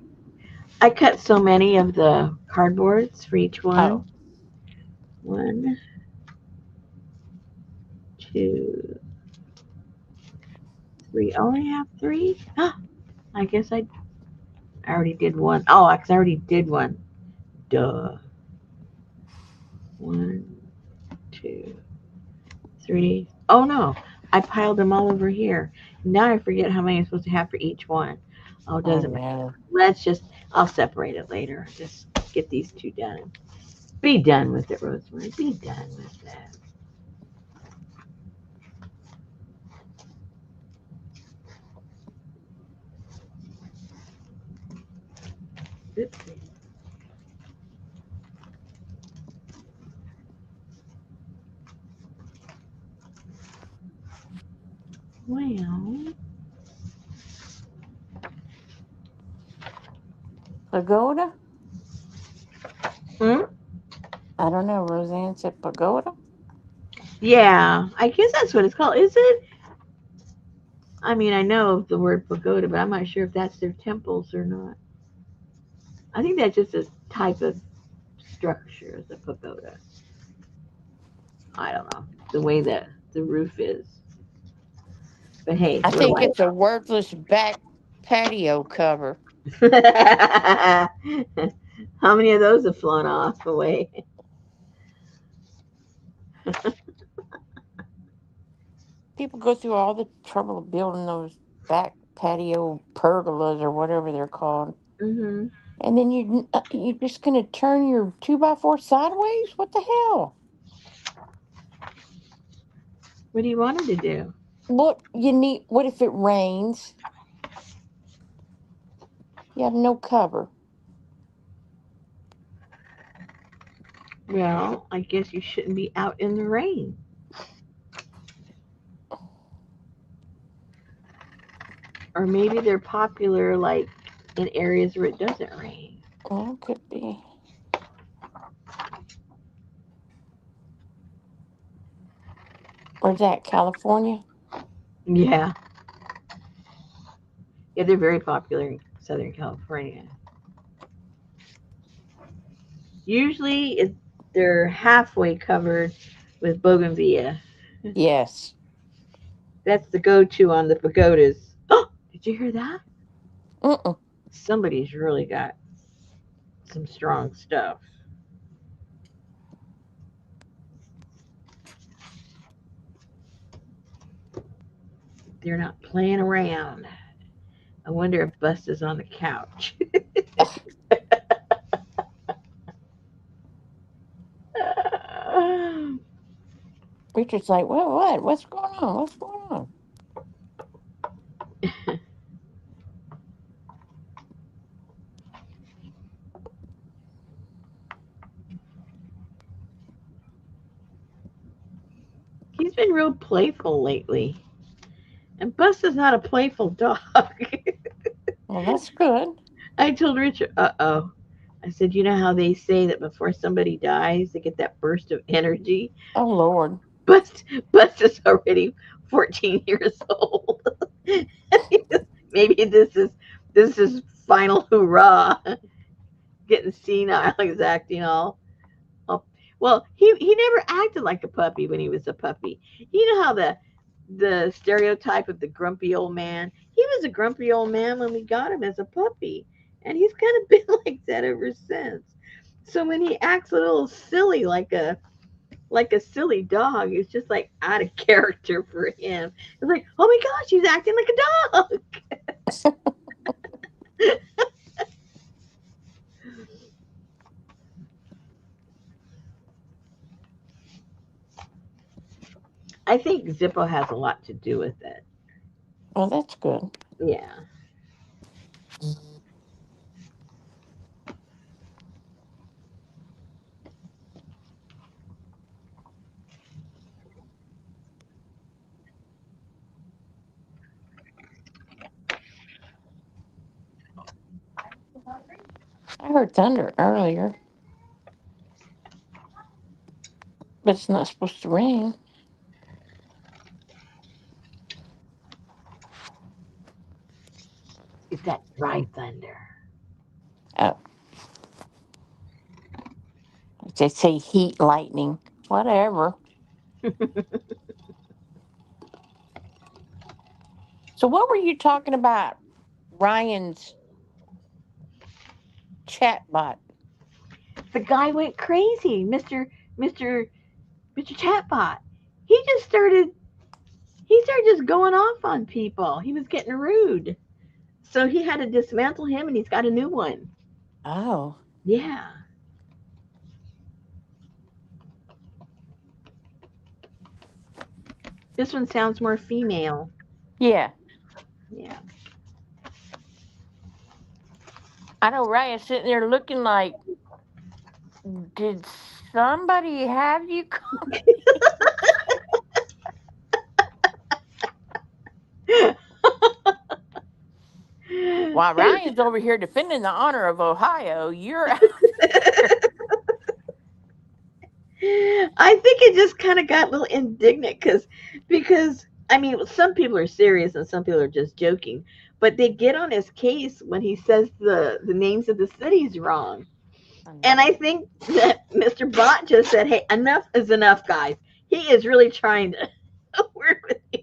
I cut so many of the cardboards for each one. Oh, One, two, three. I only have three. I guess I already did one. Oh, I already did one. Duh. One, two, three. Oh no, I piled them all over here. Now I forget how many I'm supposed to have for each one. Oh, it oh doesn't matter. no. Let's just, I'll separate it later. Just get these two done. Be done with it, Rosemary. Be done with it. Oopsie. Well, Pagoda? hmm? I don't know. Roseanne said pagoda. Yeah, I guess that's what it's called. Is it? I mean, I know of the word pagoda, but I'm not sure if that's their temples or not. I think that's just a type of structure, is a pagoda. I don't know the way that the roof is. But hey, I we're think white. it's a wordless back patio cover. How many of those have flown off away? People go through all the trouble of building those back patio pergolas or whatever they're called. Hmm. And then you're just gonna turn your 2x4 sideways? What the hell? What do you want her to do? What you need? What if it rains? You have no cover. Well, I guess you shouldn't be out in the rain. Or maybe they're popular like in areas where it doesn't rain. Well, could be. Where's that? California? Yeah. Yeah, they're very popular in Southern California. Usually they're halfway covered with bougainvillea. Yes. That's the go-to on the pagodas. Oh, did you hear that? Mm-mm. Somebody's really got some strong stuff. They're not playing around. I wonder if Bust is on the couch. Richard's like, what? What's going on? What's going on? He's been real playful lately. And Bust is not a playful dog. Well, that's good. I told Richard, uh-oh. I said, you know how they say that before somebody dies, they get that burst of energy? Oh, Lord. Bust, Bust is already 14 years old. Maybe this is final hoorah. Getting senile, he's acting all. Well, he never acted like a puppy when he was a puppy. You know how the stereotype of the grumpy old man. He was a grumpy old man when we got him as a puppy, and he's kind of been like that ever since. So when he acts a little silly, like a silly dog. It's just like out of character for him. It's like, oh my gosh, he's acting like a dog. I think Zippo has a lot to do with it. Well, that's good. Yeah. I heard thunder earlier, but it's not supposed to rain. It's that dry thunder. Oh, they say heat lightning. Whatever. So, what were you talking about? Ryan's chatbot. The guy went crazy, Mister Mister Chatbot. He just started just going off on people. He was getting rude. So he had to dismantle him and he's got a new one. Oh, Yeah. This one sounds more female. yeah. Yeah. I know Ryan's sitting there looking like, did somebody have you? While Ryan's over here defending the honor of Ohio, you're out there. I think it just kind of got a little indignant because I mean some people are serious and some people are just joking, but they get on his case when he says the names of the cities wrong. I And know. I think that Mr. Bot just said, "Hey, enough is enough, guys." He is really trying to work with you.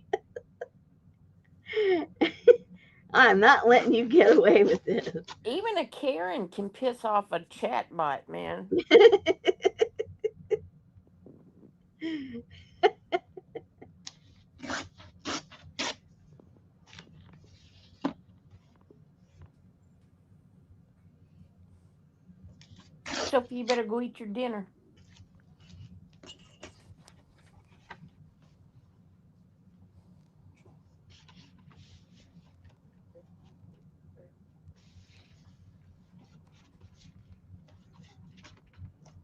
I'm not letting you get away with this. Even a Karen can piss off a chatbot, man. Sophie, you better go eat your dinner.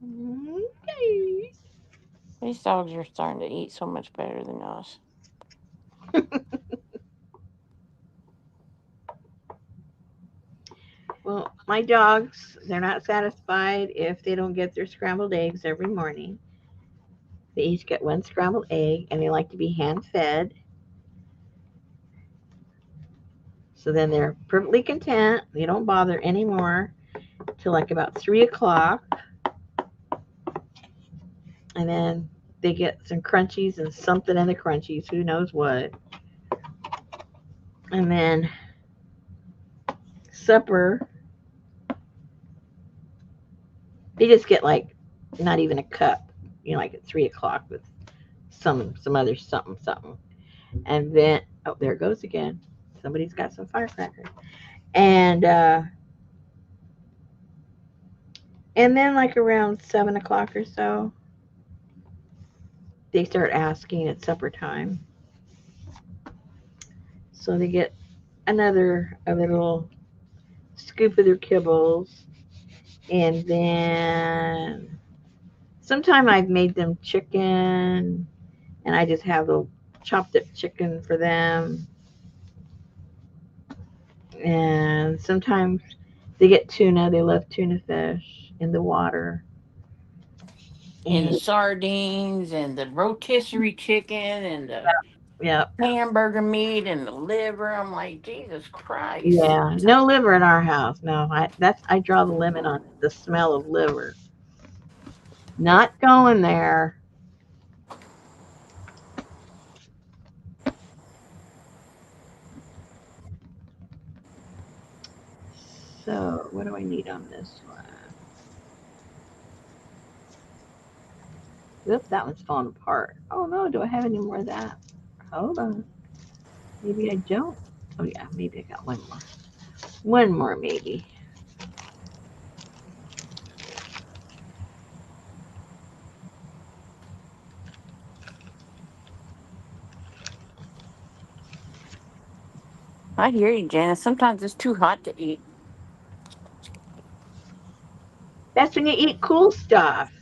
Okay. These dogs are starting to eat so much better than us. Well, my dogs, they're not satisfied if they don't get their scrambled eggs every morning. They each get one scrambled egg and they like to be hand fed. So then they're perfectly content. They don't bother anymore till like about 3 o'clock. And then they get some crunchies and something in the crunchies, who knows what. And then supper, they just get like not even a cup, like at 3 o'clock with some other something something. And then oh, there it goes again. Somebody's got some firecrackers. And then like around 7 o'clock or so, they start asking at supper time. So they get another a little scoop of their kibbles, and then sometime I've made them chicken, and I just have a chopped up chicken for them. And sometimes they get tuna. They love tuna fish in the water. And the And sardines and the rotisserie chicken and the yeah, hamburger meat and the liver. I'm like, Jesus Christ. yeah, no liver in our house. No, I draw the limit on the smell of liver. Not going there. So what do I need on this one? Oops, that one's falling apart. Oh no, do I have any more of that? Hold on. Maybe I don't. Oh yeah, maybe I got one more. One more maybe. I hear you, Janice. Sometimes it's too hot to eat. That's when you eat cool stuff.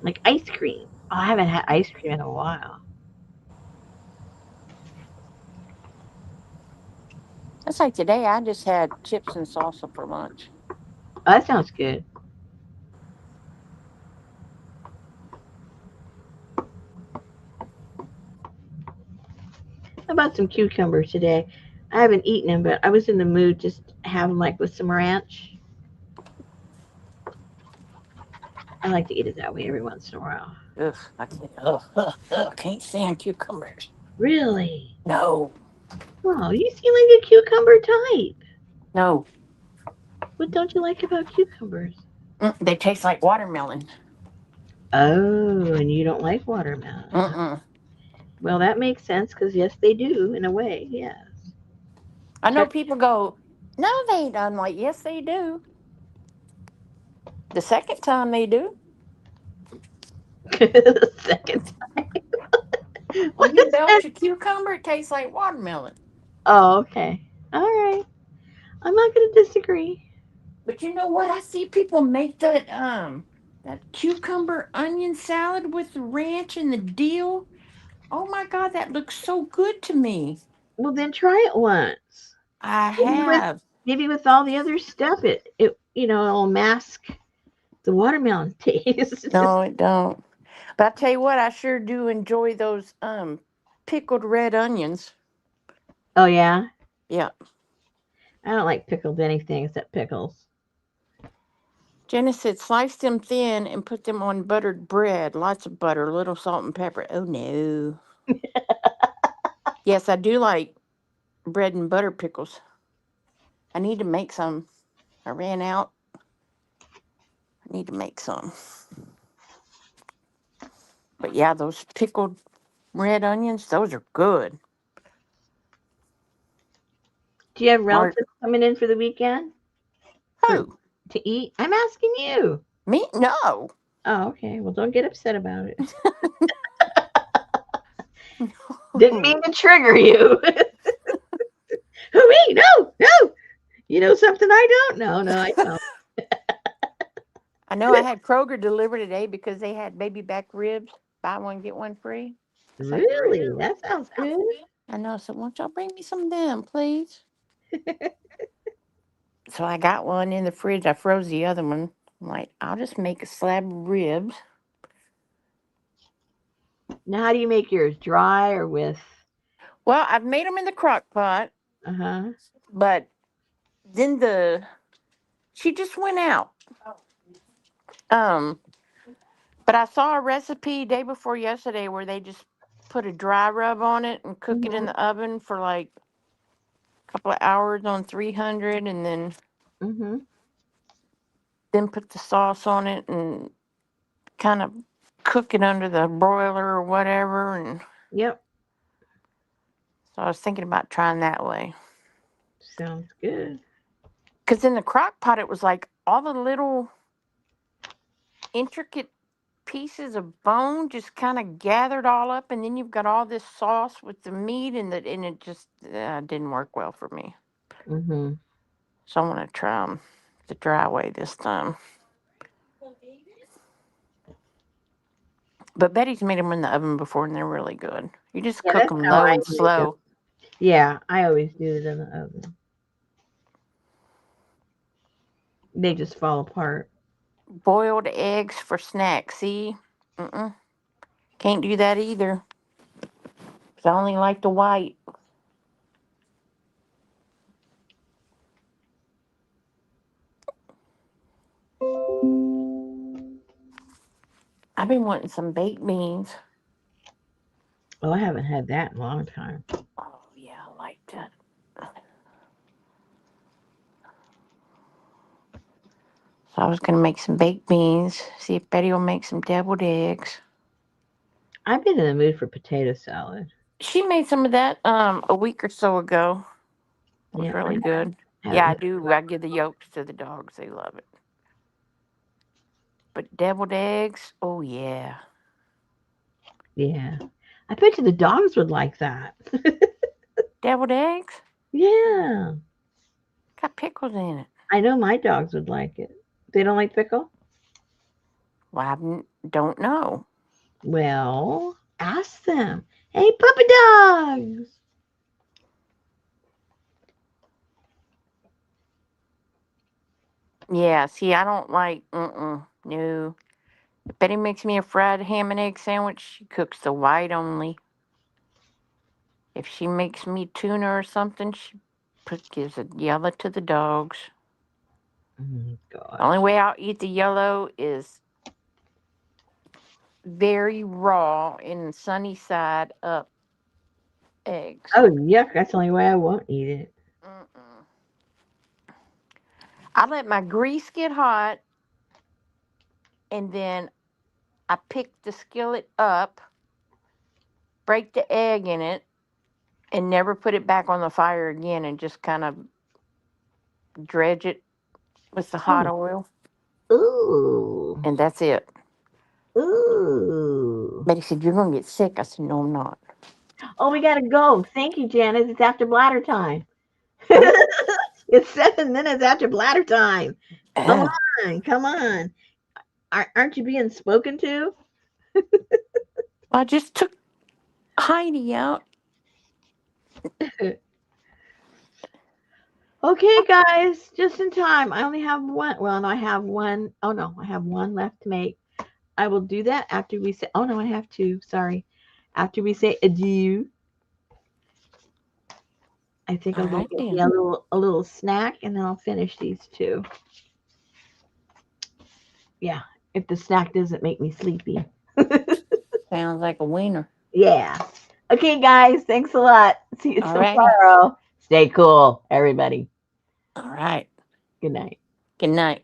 Like ice cream. Oh, I haven't had ice cream in a while. That's like today. I just had chips and salsa for lunch. Oh, that sounds good. How about some cucumbers today? I haven't eaten them, but I was in the mood just to have them like with some ranch. I like to eat it that way every once in a while. Ugh, I can't. Ugh, can't stand cucumbers. Really? No, Well, you seem like a cucumber type. no. What don't you like about cucumbers? They taste like watermelon. Oh, and you don't like watermelon, huh? Mm-mm. Well, that makes sense because yes, they do in a way. Yes. I know Check people go, no, they don't. I'm like, yes, they do. The second time they do. the second time. When What you is that? belch a cucumber, it tastes like watermelon. Oh, okay. All right. I'm not going to disagree. But you know what? I see people make that cucumber onion salad with the ranch and the dill. Oh my god, that looks so good to me. Well, then try it once. I Maybe with have. maybe with all the other stuff, it'll mask the watermelon taste. No, it don't. But I tell you what, I sure do enjoy those pickled red onions. Oh yeah, Yeah. I don't like pickled anything except pickles. Jenna said slice them thin and put them on buttered bread. Lots of butter, a little salt and pepper. Oh no. Yes, I do like bread and butter pickles. I need to make some. I ran out. I need to make some. But yeah, those pickled red onions, those are good. Do you have Or relatives coming in for the weekend for who? to eat? I'm asking you. Me? No. Oh, okay. Well, don't get upset about it. Didn't mean to trigger you. Who me? No, no. You know something I don't know. No, I don't. I know I had Kroger delivered today because they had baby back ribs. Buy one, get one free. I was like, Really? That sounds good. I know. So, won't y'all bring me some of them, please? So, I got one in the fridge. I froze the other one. I'm like, I'll just make a slab of ribs. Now, how do you make yours? Dry or with? Well, I've made them in the crock pot, Uh huh. but then she just went out. Um, but I saw a recipe day before yesterday where they just put a dry rub on it and cook it in Mhm. the oven for like a couple of hours on 300, and Mhm. then put the sauce on it and kind of cook it under the broiler or whatever. And Yep. so I was thinking about trying that way. Sounds good. Because in the crock pot, it was like all the little intricate pieces of bone just kind of gathered all up, and then you've got all this sauce with the meat, and it just didn't work well for me. Mhm. So I want to try them the dry way this time. But Betty's made them in the oven before, and they're really good. You just Yeah, cook that's them how low I and make them. slow. Yeah, I always do it in the oven. They just fall apart. Boiled eggs for snacks. See, can't do that either. 'Cause I only like the white. I've been wanting some baked beans. Oh, I haven't had that in a long time. Oh yeah, I like that. So So I was gonna make some baked beans. See if Betty will make some deviled eggs. I've been in the mood for potato salad. She made some of that a week or so ago. It was Yeah, I really good. haven't Yeah, I made do. I give the yolks to the dogs. They love it. But deviled eggs, oh yeah. Yeah. I bet you the dogs would like that. Deviled eggs? Yeah. Got pickles in it. I know my dogs would like it. They don't like pickle? Well, don't know. Well, ask them. Hey, puppy dogs. Yeah, see, I don't like, no. If Betty makes me a fried ham and egg sandwich, she cooks the white only. If she makes me tuna or something, gives a yellow to the dogs. Oh, The only gosh. way I'll eat the yellow is very raw in sunny side up eggs. Oh, yuck. That's the only way I won't eat it. Mm-mm. I let my grease get hot, and then I pick the skillet up, break the egg in it, and never put it back on the fire again, and just kind of dredge it with the hot Oh. oil, Ooh. and that's it. Ooh. Betty said, "You're going to get sick." I said, "No, I'm not." Oh, we got to go. Thank you, Janice. It's after bladder time. Oh, It's 7 minutes after bladder time. Come ugh. on. Come on. Aren't you being spoken to? I just took Heidi out. Okay, guys, just in time. I only have one. Well, no, I have one. Oh, no, I have one left to make. I will do that after we say, oh, no, I have two. Sorry. After we say adieu, I think All I'm going right, to get me then. a little snack and then I'll finish these two. Yeah, if the snack doesn't make me sleepy. Sounds like a wiener. Yeah. Okay, guys, thanks a lot. See you All righty. tomorrow. Stay cool, everybody. All right. Good night. Good night.